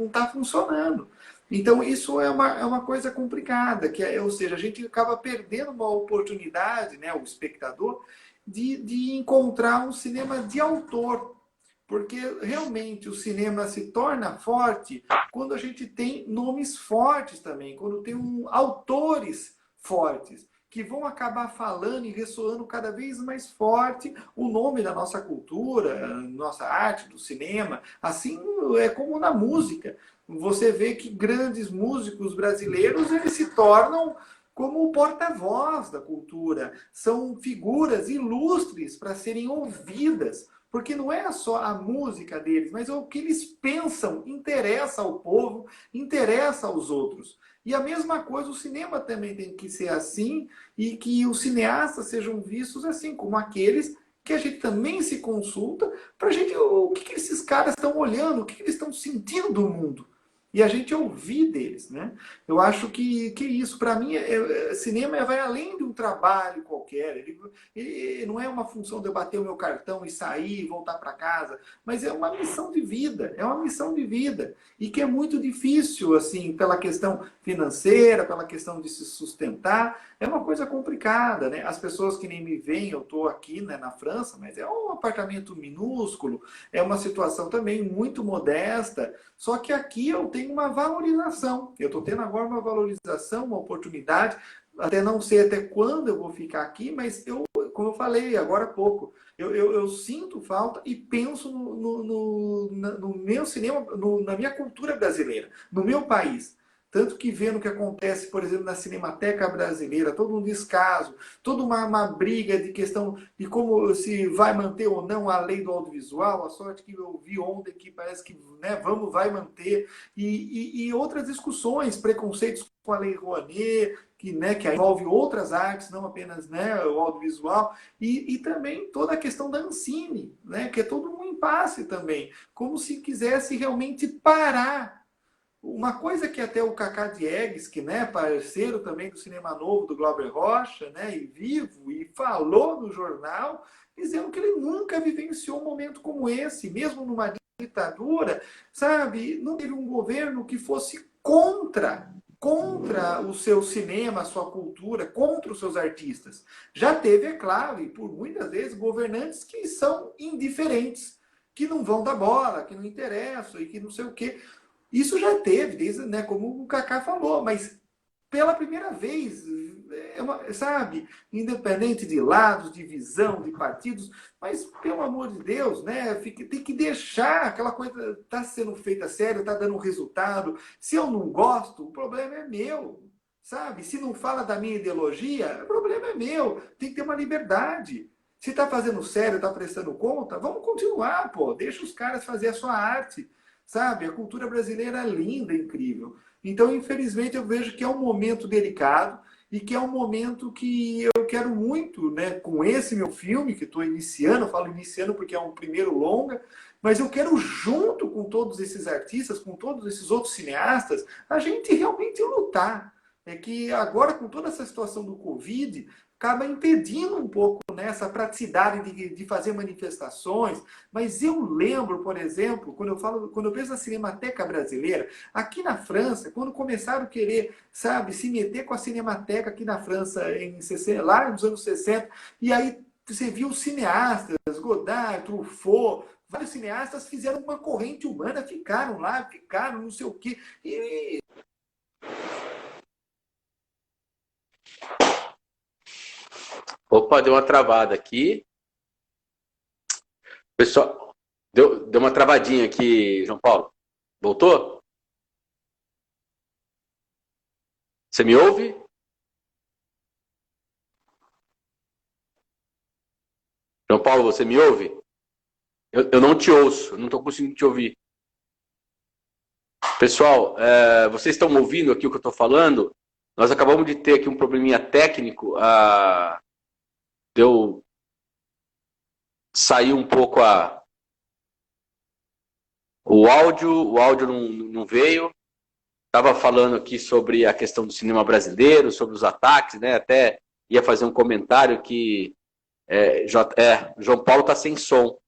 está funcionando. Então, isso é uma coisa complicada, ou seja, a gente acaba perdendo uma oportunidade, né, o espectador, de encontrar um cinema de autor. Porque realmente o cinema se torna forte quando a gente tem nomes fortes também, quando tem autores fortes, que vão acabar falando e ressoando cada vez mais forte o nome da nossa cultura, nossa arte, do cinema. Assim é como na música. Você vê que grandes músicos brasileiros eles se tornam como o porta-voz da cultura. São figuras ilustres para serem ouvidas. Porque não é só a música deles, mas o que eles pensam interessa ao povo, interessa aos outros. E a mesma coisa, o cinema também tem que ser assim, e que os cineastas sejam vistos assim, como aqueles que a gente também se consulta para a gente o que esses caras estão olhando, o que eles estão sentindo do mundo. e a gente ouvir deles, né? Eu acho que isso, para mim, cinema vai além de um trabalho qualquer. Ele não é uma função de eu bater o meu cartão e sair e voltar para casa, mas é uma missão de vida, é uma missão de vida. E que é muito difícil, assim, pela questão financeira, pela questão de se sustentar, é uma coisa complicada, né? As pessoas que nem me veem, eu estou aqui, né, na França, mas é um apartamento minúsculo, é uma situação também muito modesta, só que aqui eu tenho uma valorização. Eu estou tendo agora uma valorização, uma oportunidade, até não sei até quando eu vou ficar aqui, mas eu, como eu falei agora há pouco, eu sinto falta e penso no meu cinema, na minha cultura brasileira, no meu país. Tanto que vendo o que acontece, por exemplo, na Cinemateca Brasileira, todo um descaso, toda uma briga de questão de como se vai manter ou não a lei do audiovisual, a sorte que eu vi ontem que parece que, né, vai manter, e outras discussões, preconceitos com a lei Rouanet, que, né, que envolve outras artes, não apenas, né, o audiovisual, e também toda a questão da Ancine, né, que é todo um impasse também, como se quisesse realmente parar. Uma coisa que até o Cacá Diegues, que, né, parceiro também do Cinema Novo, do Glauber Rocha, né, e vivo, e falou no jornal, dizendo que ele nunca vivenciou um momento como esse, mesmo numa ditadura, sabe? Não teve um governo que fosse contra o seu cinema, a sua cultura, contra os seus artistas. Já teve, é claro, e por muitas vezes, governantes que são indiferentes, que não vão dar bola, que não interessam e que não sei o quê. Isso já teve, desde, né, como o Kaká falou, mas pela primeira vez, sabe, independente de lados, de visão, de partidos, mas pelo amor de Deus, né, tem que deixar aquela coisa, tá sendo feita sério, tá dando resultado. Se eu não gosto, o problema é meu, sabe? Se não fala da minha ideologia, o problema é meu. Tem que ter uma liberdade. Se tá fazendo sério, tá prestando conta, vamos continuar, pô. Deixa os caras fazer a sua arte, sabe? A cultura brasileira é linda, incrível. Então, infelizmente, eu vejo que é um momento delicado e que é um momento que eu quero muito, né, com esse meu filme, que estou iniciando, eu falo iniciando porque é um primeiro longa, mas eu quero, junto com todos esses artistas, com todos esses outros cineastas, a gente realmente lutar. É que agora, com toda essa situação do Covid, acaba impedindo um pouco, né, essa praticidade de fazer manifestações. Mas eu lembro, por exemplo, quando eu penso na Cinemateca Brasileira, aqui na França, quando começaram a querer, sabe, se meter com a Cinemateca aqui na França, lá nos anos 60, e aí você viu cineastas, Godard, Truffaut, vários cineastas fizeram uma corrente humana, ficaram lá, ficaram não sei o quê. Opa, deu uma travada aqui. Pessoal, deu uma travadinha aqui, João Paulo. Voltou? Você me ouve? João Paulo, você me ouve? Eu não te ouço, não estou conseguindo te ouvir. Pessoal, vocês estão me ouvindo aqui o que eu estou falando? Nós acabamos de ter aqui um probleminha técnico. Deu saiu um pouco o áudio não veio. Estava falando aqui sobre a questão do cinema brasileiro, sobre os ataques, né? Até ia fazer um comentário que João Paulo está sem som.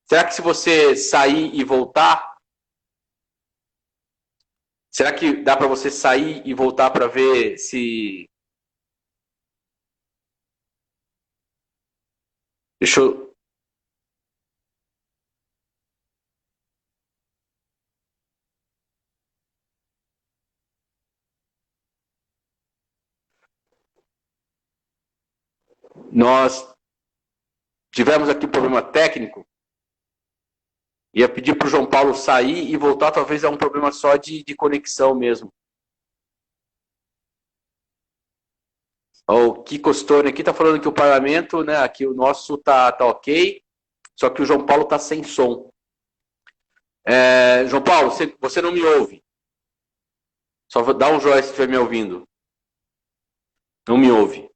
Será que se você sair e voltar, será que dá para você sair e voltar para ver se... Deixa eu... Nós tivemos aqui um problema técnico. Ia pedir para o João Paulo sair e voltar, talvez é um problema só de conexão mesmo. O Kiko Stone aqui está falando que o parlamento, né, aqui o nosso tá ok, só que o João Paulo está sem som. João Paulo, você não me ouve. Só dá um joinha se estiver me ouvindo. Não me ouve.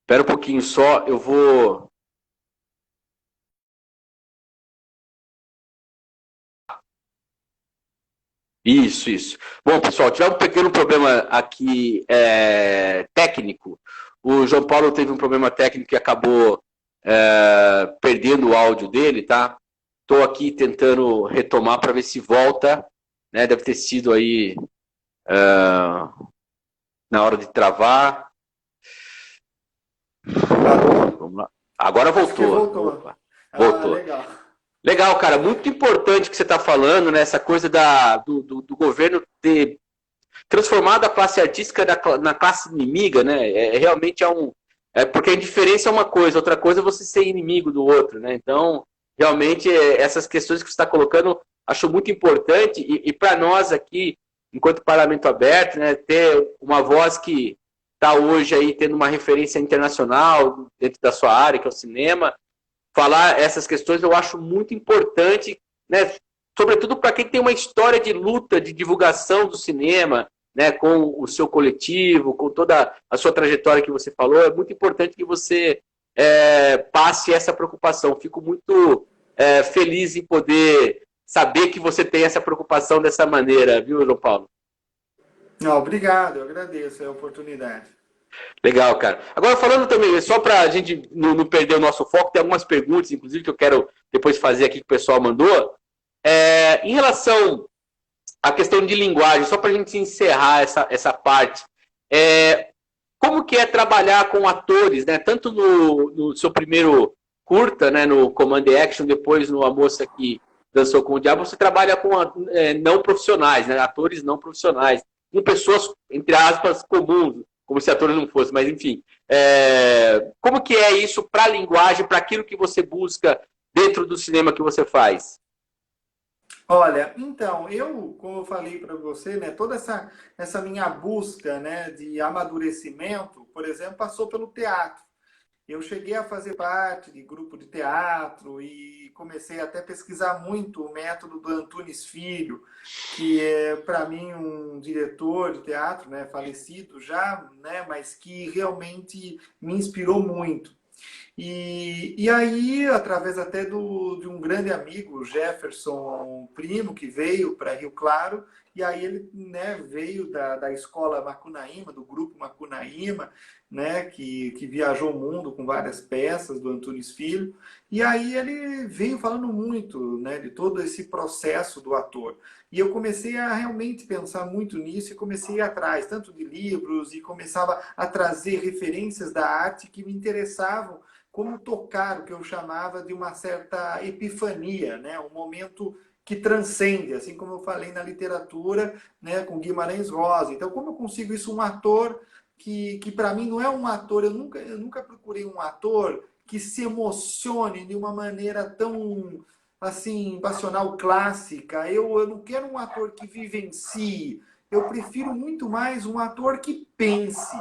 Espera um pouquinho só, eu vou Isso, isso. Bom, pessoal, tivemos um pequeno problema aqui técnico. O João Paulo teve um problema técnico e acabou perdendo o áudio dele, tá? Estou aqui tentando retomar para ver se volta, né? Deve ter sido aí na hora de travar. Vamos lá. Agora voltou. Voltou. Voltou. Legal. Legal, cara. Muito importante que você está falando, né? Essa coisa do governo ter transformado a classe artística na classe inimiga, né? Realmente porque a indiferença é uma coisa, outra coisa é você ser inimigo do outro, né? Então, realmente, essas questões que você está colocando, acho muito importante. E para nós aqui, enquanto Parlamento Aberto, né, ter uma voz que está hoje aí tendo uma referência internacional dentro da sua área, que é o cinema, falar essas questões eu acho muito importante, né? Sobretudo para quem tem uma história de luta, de divulgação do cinema, né? Com o seu coletivo, com toda a sua trajetória que você falou, é muito importante que você passe essa preocupação. Fico muito feliz em poder saber que você tem essa preocupação dessa maneira, viu, João Paulo? Não, obrigado, eu agradeço a oportunidade. Legal, cara. Agora, falando também, só para a gente não perder o nosso foco, tem algumas perguntas, inclusive, que eu quero depois fazer aqui que o pessoal mandou. Em relação à questão de linguagem, só para a gente encerrar essa parte, como que é trabalhar com atores, né? Tanto no seu primeiro curta, né, no Command Action, depois no A Moça que Dançou com o Diabo, você trabalha com não profissionais, né? Atores não profissionais, com pessoas, entre aspas, comuns, como se atores não fossem, mas enfim. Como que é isso para a linguagem, para aquilo que você busca dentro do cinema que você faz? Olha, então, como eu falei para você, né, toda essa minha busca, né, de amadurecimento, por exemplo, passou pelo teatro. Eu cheguei a fazer parte de grupo de teatro e comecei até a pesquisar muito o método do Antunes Filho, que é, para mim, um diretor de teatro, né, falecido já, né, mas que realmente me inspirou muito. E aí, através até de um grande amigo, Jefferson Primo, que veio para Rio Claro, e aí ele, né, veio da escola Macunaíma, do grupo Macunaíma, né, que viajou o mundo com várias peças do Antunes Filho, e aí ele veio falando muito, né, de todo esse processo do ator. E eu comecei a realmente pensar muito nisso e comecei a ir atrás, tanto de livros, e começava a trazer referências da arte que me interessavam, como tocar o que eu chamava de uma certa epifania, né? Um momento que transcende, assim como eu falei na literatura, né, com Guimarães Rosa. Então, como eu consigo isso? Um ator que para mim não é um ator, eu nunca procurei um ator que se emocione de uma maneira tão assim, passional, clássica. Eu não quero um ator que vivencie, eu prefiro muito mais um ator que pense.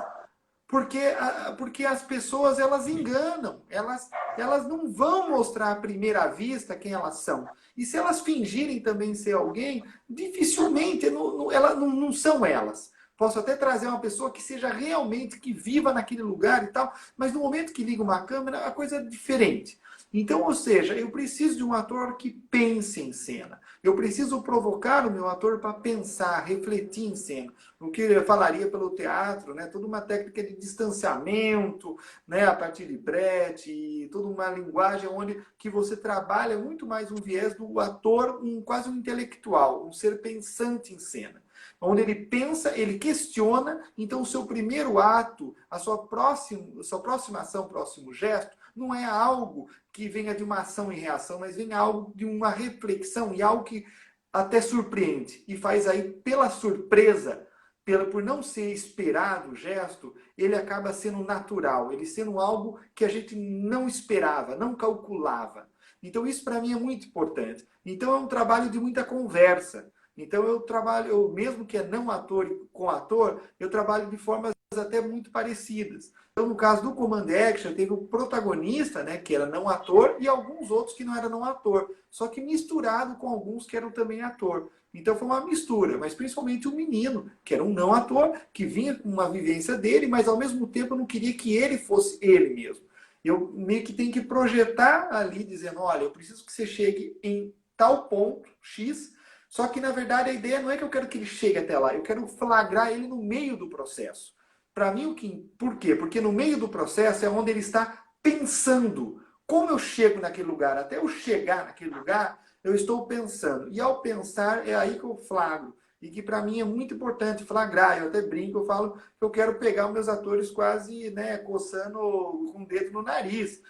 Porque as pessoas, elas enganam, elas não vão mostrar à primeira vista quem elas são. E se elas fingirem também ser alguém, dificilmente elas não são elas. Posso até trazer uma pessoa que seja realmente, que viva naquele lugar e tal, mas no momento que liga uma câmera, a coisa é diferente. Então, ou seja, eu preciso de um ator que pense em cena. Eu preciso provocar o meu ator para pensar, refletir em cena. O que eu falaria pelo teatro, né? Toda uma técnica de distanciamento, né? A partir de Brecht, toda uma linguagem onde que você trabalha muito mais um viés do ator, quase um intelectual, um ser pensante em cena. Onde ele pensa, ele questiona, então o seu primeiro ato, a sua próxima ação, próximo gesto, não é algo que venha de uma ação e reação, mas vem algo de uma reflexão e algo que até surpreende. E faz aí, pela surpresa, por não ser esperado o gesto, ele acaba sendo natural, ele sendo algo que a gente não esperava, não calculava. Então isso para mim é muito importante. Então é um trabalho de muita conversa. Então eu trabalho, mesmo que é não ator com ator, eu trabalho de formas até muito parecidas. Então, no caso do Command Action, teve o protagonista, né, que era não ator, e alguns outros que não eram não ator, só que misturado com alguns que eram também ator. Então foi uma mistura, mas principalmente o menino, que era um não ator, que vinha com uma vivência dele, mas ao mesmo tempo eu não queria que ele fosse ele mesmo. Eu meio que tenho que projetar ali, dizendo, olha, eu preciso que você chegue em tal ponto, X, Só que, na verdade, a ideia não é que eu quero que ele chegue até lá, eu quero flagrar ele no meio do processo. Para mim, por quê? Porque no meio do processo é onde ele está pensando. Como eu chego naquele lugar? Até eu chegar naquele lugar, eu estou pensando. E ao pensar, é aí que eu flagro. E que para mim é muito importante flagrar. Eu até brinco, eu falo que eu quero pegar os meus atores quase, né, coçando com o dedo no nariz.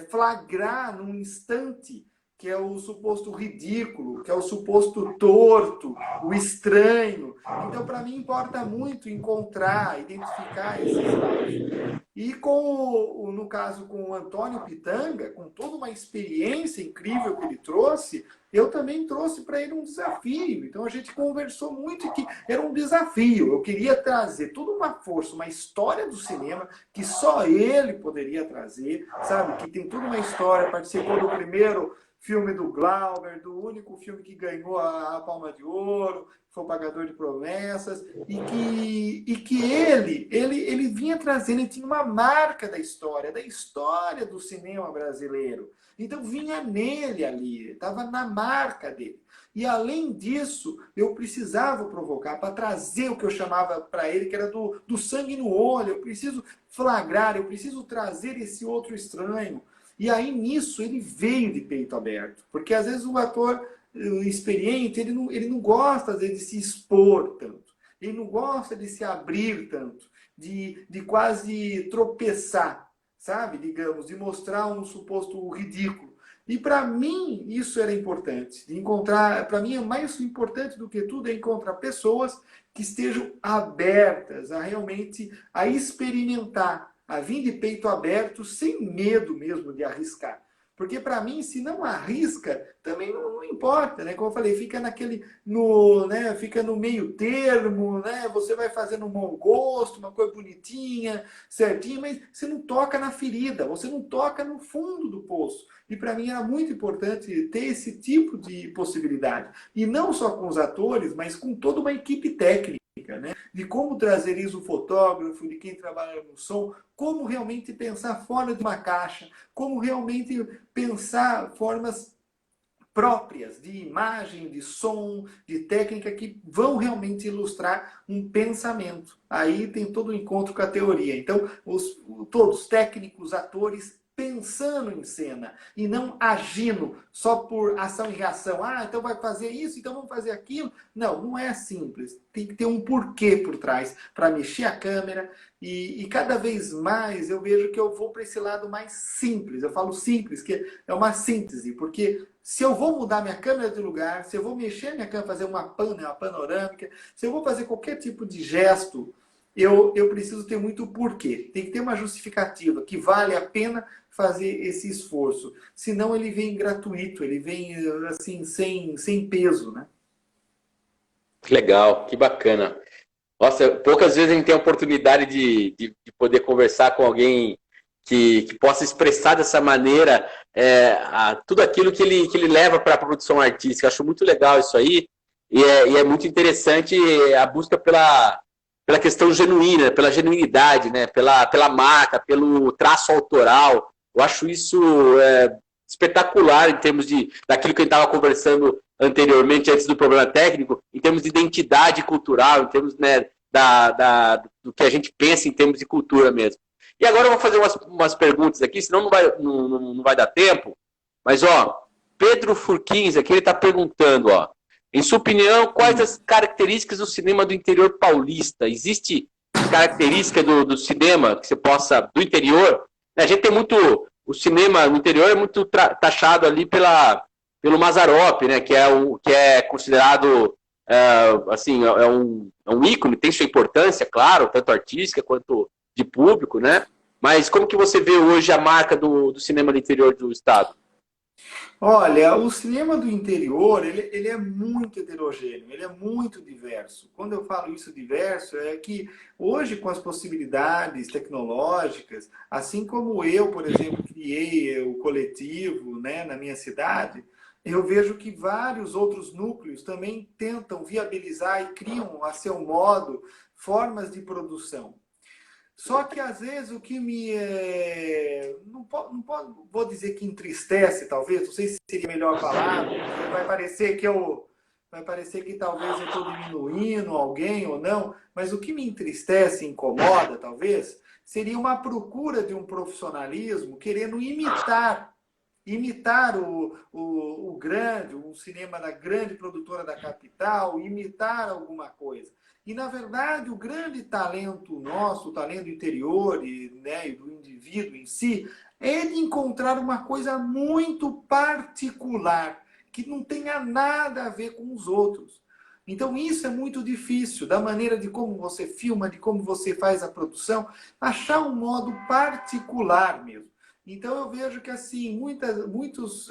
Flagrar num instante que é o suposto ridículo, que é o suposto torto, o estranho. Então, para mim, importa muito encontrar, identificar esses lados. E no caso com o Antônio Pitanga, com toda uma experiência incrível que ele trouxe, eu também trouxe para ele um desafio. Então a gente conversou muito que era um desafio. Eu queria trazer toda uma força, uma história do cinema que só ele poderia trazer, sabe? Que tem toda uma história, participou do primeiro filme do Glauber, do único filme que ganhou a Palma de Ouro, foi o Pagador de Promessas, e que ele vinha trazendo, ele tinha uma marca da história do cinema brasileiro. Então vinha nele ali, estava na marca dele. E além disso, eu precisava provocar para trazer o que eu chamava para ele, que era do sangue no olho. Eu preciso flagrar, eu preciso trazer esse outro estranho. E aí, nisso, ele veio de peito aberto. Porque, às vezes, o ator experiente, ele não gosta, às vezes, de se expor tanto. Ele não gosta de se abrir tanto. De quase tropeçar, sabe? Digamos, de mostrar um suposto ridículo. E, para mim, isso era importante. De encontrar, para mim, é mais importante do que tudo é encontrar pessoas que estejam abertas a realmente a experimentar, a vir de peito aberto, sem medo mesmo de arriscar. Porque para mim, se não arrisca, também não importa, né? Como eu falei, fica fica no meio termo, né? Você vai fazendo um bom gosto, uma coisa bonitinha, certinha, mas você não toca na ferida, você não toca no fundo do poço. E para mim era muito importante ter esse tipo de possibilidade. E não só com os atores, mas com toda uma equipe técnica. Né? De como trazer isso o fotógrafo, de quem trabalha no som, como realmente pensar fora de uma caixa, como realmente pensar formas próprias de imagem, de som, de técnica que vão realmente ilustrar um pensamento. Aí tem todo o encontro com a teoria. Então, todos, técnicos, atores, pensando em cena e não agindo só por ação e reação. Ah, então vai fazer isso, então vamos fazer aquilo. Não, não é simples. Tem que ter um porquê por trás para mexer a câmera e cada vez mais eu vejo que eu vou para esse lado mais simples. Eu falo simples, que é uma síntese, porque se eu vou mudar minha câmera de lugar, se eu vou mexer minha câmera, fazer uma panorâmica, se eu vou fazer qualquer tipo de gesto, eu preciso ter muito porquê. Tem que ter uma justificativa que vale a pena fazer esse esforço. Senão ele vem gratuito, ele vem assim, sem peso, né? Que legal, que bacana. Nossa, poucas vezes a gente tem a oportunidade de poder conversar com alguém que possa expressar dessa maneira tudo aquilo que ele leva para a produção artística. Acho muito legal isso aí. E é muito interessante a busca pela questão genuína, pela genuinidade, né? pela marca, pelo traço autoral. Eu acho isso espetacular em termos daquilo que a gente estava conversando anteriormente, antes do problema técnico, em termos de identidade cultural, em termos, né, do que a gente pensa em termos de cultura mesmo. E agora eu vou fazer umas perguntas aqui, senão não vai dar tempo. Mas, Pedro Furquins aqui, ele está perguntando, em sua opinião, quais as características do cinema do interior paulista? Existe característica do cinema que você possa, do interior? A gente tem muito, o cinema no interior é muito taxado ali pelo Mazzaropi, né, que é considerado assim, é um ícone, tem sua importância, claro, tanto artística quanto de público, né? Mas como que você vê hoje a marca do cinema do interior do estado? Olha, o cinema do interior, ele é muito heterogêneo, ele é muito diverso. Quando eu falo isso diverso, é que hoje, com as possibilidades tecnológicas, assim como eu, por exemplo, criei o coletivo, né, na minha cidade, eu vejo que vários outros núcleos também tentam viabilizar e criam, a seu modo, formas de produção. Só que, às vezes, o que vou dizer que entristece, talvez, não sei se seria a melhor palavra, vai parecer que eu vai parecer que talvez eu estou diminuindo alguém ou não, mas o que me entristece e incomoda, talvez, seria uma procura de um profissionalismo querendo imitar o grande, um cinema da grande produtora da capital, imitar alguma coisa. E, na verdade, o grande talento nosso, o talento interior né, e do indivíduo em si, é de encontrar uma coisa muito particular, que não tenha nada a ver com os outros. Então, isso é muito difícil, da maneira de como você filma, de como você faz a produção, achar um modo particular mesmo. Então, eu vejo que, assim, muitos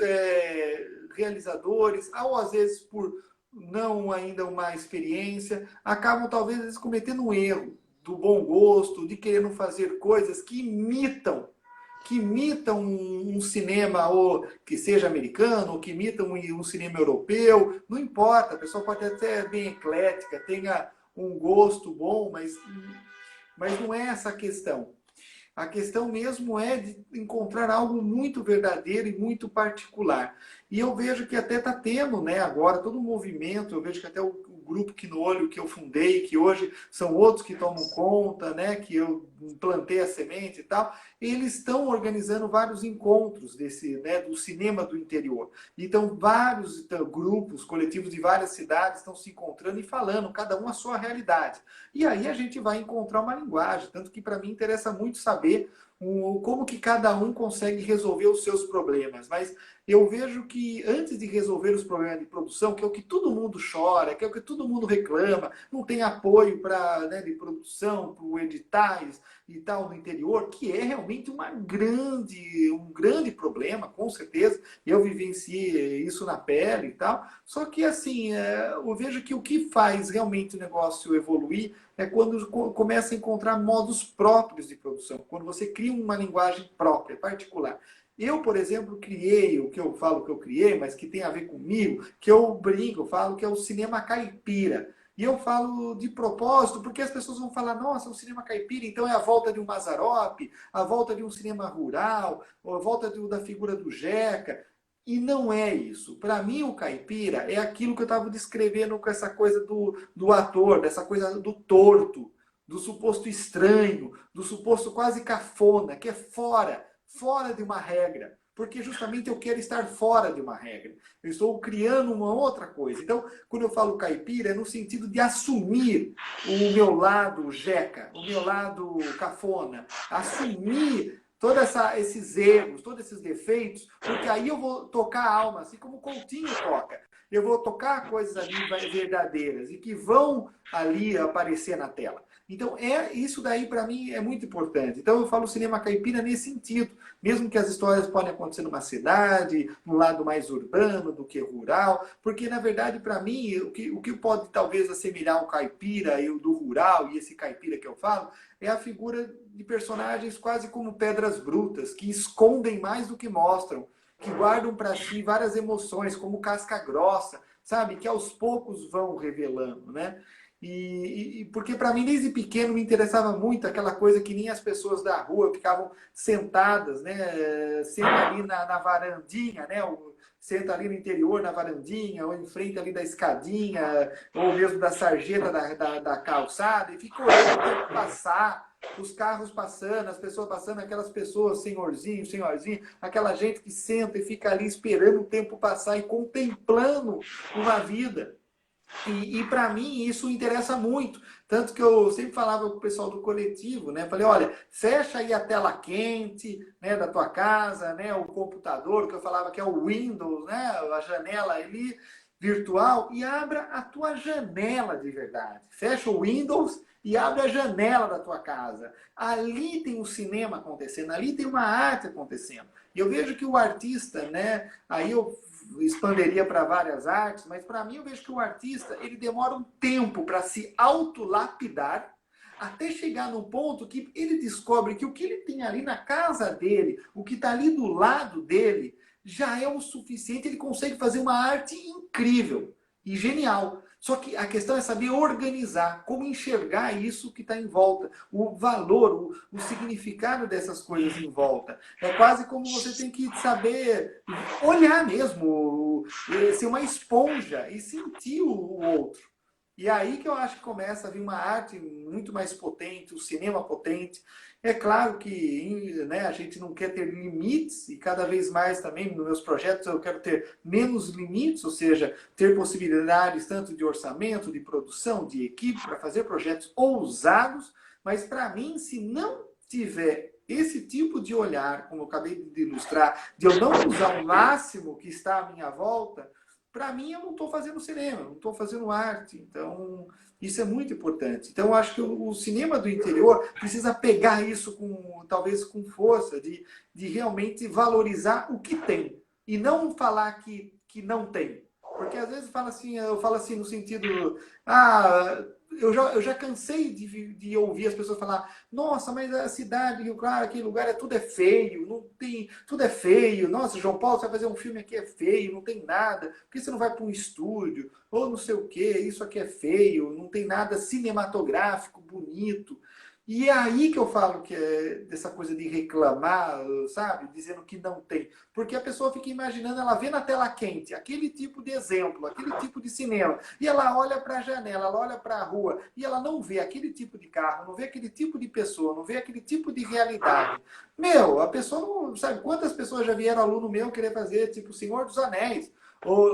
realizadores, ou às vezes por não ainda uma experiência, acabam talvez às vezes, cometendo um erro do bom gosto, de querendo fazer coisas que imitam um cinema ou que seja americano, ou que imitam um cinema europeu, não importa, a pessoa pode até ser bem eclética, tenha um gosto bom, mas não é essa a questão. A questão mesmo é de encontrar algo muito verdadeiro e muito particular. E eu vejo que até está tendo, né, agora todo um movimento, eu vejo que até o grupo Quinolho que eu fundei, que hoje são outros que tomam conta, né, que eu plantei a semente e tal, eles estão organizando vários encontros né, do cinema do interior. Então, vários grupos, coletivos de várias cidades estão se encontrando e falando, cada um a sua realidade. E aí a gente vai encontrar uma linguagem, tanto que para mim interessa muito saber como que cada um consegue resolver os seus problemas. Mas eu vejo que antes de resolver os problemas de produção, que é o que todo mundo chora, que é o que todo mundo reclama, não tem apoio né, de produção, para editais e tal no interior, que é realmente um grande problema, com certeza. Eu vivenciei isso na pele e tal. Só que, assim, eu vejo que o que faz realmente o negócio evoluir é quando começa a encontrar modos próprios de produção, quando você cria uma linguagem própria, particular. Eu, por exemplo, criei o que eu falo que eu criei, mas que tem a ver comigo, que eu brinco, eu falo que é o cinema caipira. E eu falo de propósito, porque as pessoas vão falar, nossa, o cinema caipira, então é a volta de um Mazzaropi, a volta de um cinema rural, a volta da figura do Jeca. E não é isso. Para mim, o caipira é aquilo que eu estava descrevendo com essa coisa do ator, dessa coisa do torto, do suposto estranho, do suposto quase cafona, que é fora de uma regra. Porque justamente eu quero estar fora de uma regra. Eu estou criando uma outra coisa. Então, quando eu falo caipira, é no sentido de assumir o meu lado jeca, o meu lado cafona. Assumir todos esses erros, todos esses defeitos, porque aí eu vou tocar a alma, assim como o Coutinho toca. Eu vou tocar coisas ali verdadeiras e que vão ali aparecer na tela. Então, isso daí para mim é muito importante. Então, eu falo cinema caipira nesse sentido. Mesmo que as histórias podem acontecer numa cidade, num lado mais urbano do que rural, porque, na verdade, para mim, o que pode talvez assemelhar o caipira e o do rural, e esse caipira que eu falo, é a figura de personagens quase como pedras brutas, que escondem mais do que mostram, que guardam para si várias emoções, como casca grossa, sabe? Que aos poucos vão revelando, né? Porque para mim, desde pequeno, me interessava muito aquela coisa que nem as pessoas da rua ficavam sentadas, né? Senta ali na varandinha, né? Senta ali no interior, na varandinha, ou em frente ali da escadinha, ou mesmo da sarjeta da calçada, e fica olhando o tempo passar, os carros passando, as pessoas passando, aquelas pessoas, senhorzinho, aquela gente que senta e fica ali esperando o tempo passar e contemplando uma vida. E para mim isso interessa muito. Tanto que eu sempre falava com o pessoal do coletivo, né? Falei, olha, fecha aí a tela quente, né, da tua casa, né, o computador, que eu falava que é o Windows, né, a janela ali virtual, e abra a tua janela de verdade. Fecha o Windows e abre a janela da tua casa. Ali tem um cinema acontecendo, ali tem uma arte acontecendo. E eu vejo que o artista, né, aí eu expanderia para várias artes, mas para mim eu vejo que o artista ele demora um tempo para se autolapidar até chegar no ponto que ele descobre que o que ele tem ali na casa dele, o que está ali do lado dele, já é o suficiente, ele consegue fazer uma arte incrível e genial. Só que a questão é saber organizar, como enxergar isso que está em volta, o valor, o significado dessas coisas em volta. É quase como você tem que saber olhar mesmo ser uma esponja e sentir o outro. E aí que eu acho que começa a vir uma arte muito mais potente, o cinema potente. É claro que, né, a gente não quer ter limites, e cada vez mais também nos meus projetos eu quero ter menos limites, ou seja, ter possibilidades tanto de orçamento, de produção, de equipe, para fazer projetos ousados, mas para mim, se não tiver esse tipo de olhar, como eu acabei de ilustrar, de eu não usar o máximo que está à minha volta, para mim, eu não estou fazendo cinema, não estou fazendo arte. Então, isso é muito importante. Então, eu acho que o cinema do interior precisa pegar isso talvez com força, de realmente valorizar o que tem. E não falar que não tem. Porque às vezes eu falo assim no sentido... eu já cansei de ouvir as pessoas falar: nossa, mas a cidade, claro, aquele lugar tudo é feio, não tem, tudo é feio. Nossa, João Paulo, você vai fazer um filme aqui é feio, não tem nada. Por que você não vai para um estúdio? Ou não sei o quê, isso aqui é feio, não tem nada cinematográfico, bonito. E é aí que eu falo que é dessa coisa de reclamar, sabe? Dizendo que não tem. Porque a pessoa fica imaginando, ela vê na tela quente aquele tipo de exemplo, aquele tipo de cinema. E ela olha para a janela, ela olha para a rua, e ela não vê aquele tipo de carro, não vê aquele tipo de pessoa, não vê aquele tipo de realidade. Meu, a pessoa não... Sabe quantas pessoas já vieram aluno meu querer fazer, tipo, Senhor dos Anéis?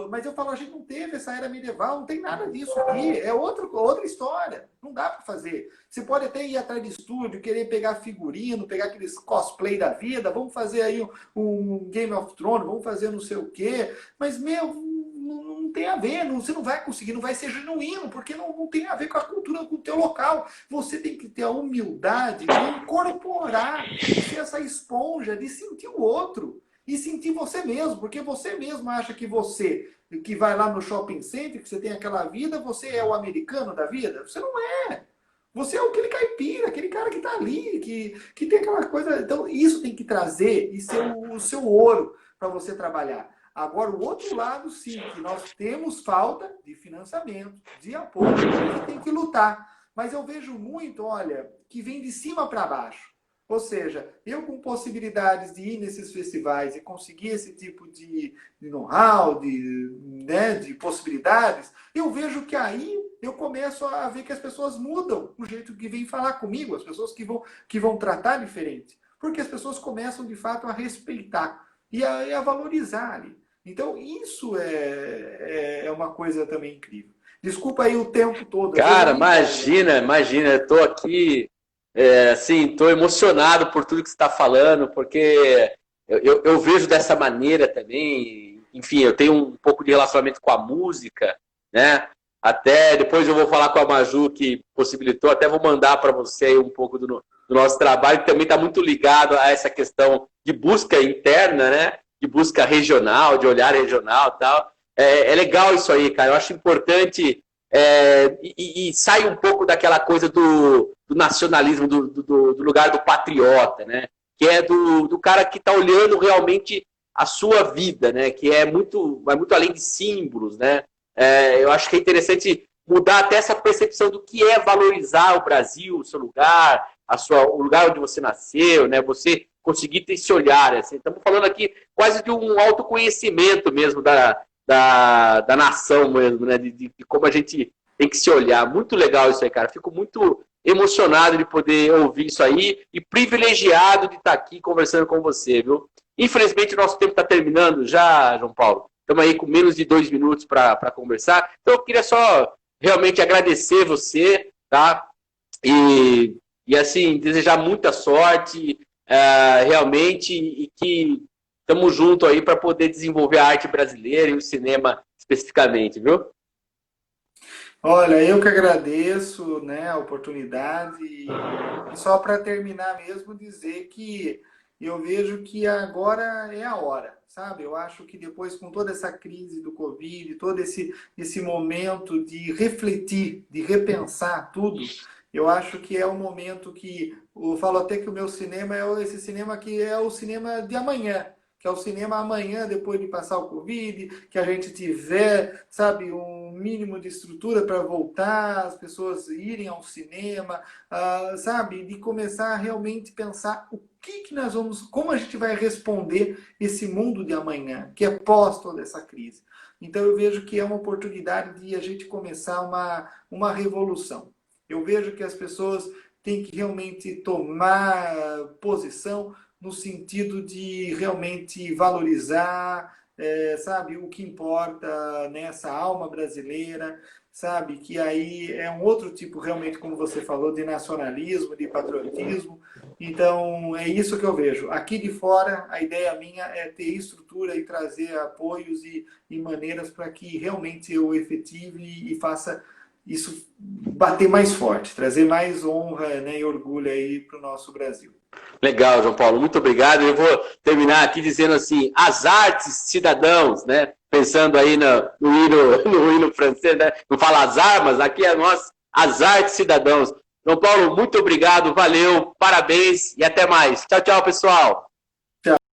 Mas eu falo, a gente não teve essa era medieval, não tem nada disso aqui. É outra história. Não dá para fazer. Você pode até ir atrás de estúdio, querer pegar figurino, pegar aqueles cosplay da vida, vamos fazer aí um Game of Thrones, vamos fazer não sei o quê. Mas, meu, não tem a ver, você não vai conseguir, não vai ser genuíno, porque não tem a ver com a cultura, com o teu local. Você tem que ter a humildade de incorporar, de ser essa esponja, de sentir o outro. E sentir você mesmo, porque você mesmo acha que você, que vai lá no shopping center, que você tem aquela vida, você é o americano da vida? Você não é. Você é aquele caipira, aquele cara que está ali, que tem aquela coisa... Então, isso tem que trazer e ser o seu ouro para você trabalhar. Agora, o outro lado, sim, que nós temos falta de financiamento, de apoio, e tem que lutar. Mas eu vejo muito, olha, que vem de cima para baixo. Ou seja, eu com possibilidades de ir nesses festivais e conseguir esse tipo de know-how, de possibilidades, eu vejo que aí eu começo a ver que as pessoas mudam o jeito que vêm falar comigo, as pessoas que vão tratar diferente. Porque as pessoas começam, de fato, a respeitar e a valorizar ali. Então, isso é uma coisa também incrível. Desculpa aí o tempo todo. Cara, imagina, eu tô aqui... assim, estou emocionado por tudo que você está falando, porque eu vejo dessa maneira também. Enfim, eu tenho um pouco de relacionamento com a música, né? Até depois eu vou falar com a Maju, que possibilitou, até vou mandar para você aí um pouco do nosso trabalho, que também está muito ligado a essa questão de busca interna, né? De busca regional, de olhar regional e tal. É legal isso aí, cara. Eu acho importante... e sai um pouco daquela coisa do nacionalismo, do lugar do patriota, né? Que é do cara que está olhando realmente a sua vida, né? Que vai muito além de símbolos, né? Eu acho que é interessante mudar até essa percepção do que é valorizar o Brasil, o seu lugar, o lugar onde você nasceu, né? Você conseguir ter esse olhar. Assim. Estamos falando aqui quase de um autoconhecimento mesmo da nação mesmo, né? De como a gente tem que se olhar. Muito legal isso aí, cara. Fico muito emocionado de poder ouvir isso aí e privilegiado de estar aqui conversando com você, viu? Infelizmente, o nosso tempo está terminando já, João Paulo. Estamos aí com menos de 2 minutos para conversar. Então, eu queria só realmente agradecer você, tá? E assim, desejar muita sorte, realmente, e que estamos juntos aí para poder desenvolver a arte brasileira e o cinema especificamente, viu? Olha, eu que agradeço, né, a oportunidade e só para terminar mesmo dizer que eu vejo que agora é a hora, sabe? Eu acho que depois com toda essa crise do Covid, todo esse momento de refletir, de repensar tudo, eu acho que é um momento que eu falo até que o meu cinema é esse cinema que é o cinema de amanhã. que é o cinema amanhã, depois de passar o Covid, que a gente tiver, sabe, um mínimo de estrutura para voltar, as pessoas irem ao cinema, sabe, de começar a realmente pensar o que nós vamos, como a gente vai responder esse mundo de amanhã, que é pós toda essa crise. Então eu vejo que é uma oportunidade de a gente começar uma revolução. Eu vejo que as pessoas têm que realmente tomar posição no sentido de realmente valorizar, sabe, o que importa nessa alma brasileira, sabe, que aí é um outro tipo, realmente, como você falou, de nacionalismo, de patriotismo. Então, é isso que eu vejo. Aqui de fora, a ideia minha é ter estrutura e trazer apoios e maneiras para que realmente eu efetive e faça isso bater mais forte, trazer mais honra, né, e orgulho aí para o nosso Brasil. Legal, João Paulo, muito obrigado. Eu vou terminar aqui dizendo assim, as artes cidadãos, né? Pensando aí no hino francês, né? Não fala as armas, aqui é nós, as artes cidadãos. João Paulo, muito obrigado, valeu, parabéns e até mais. Tchau, tchau, pessoal.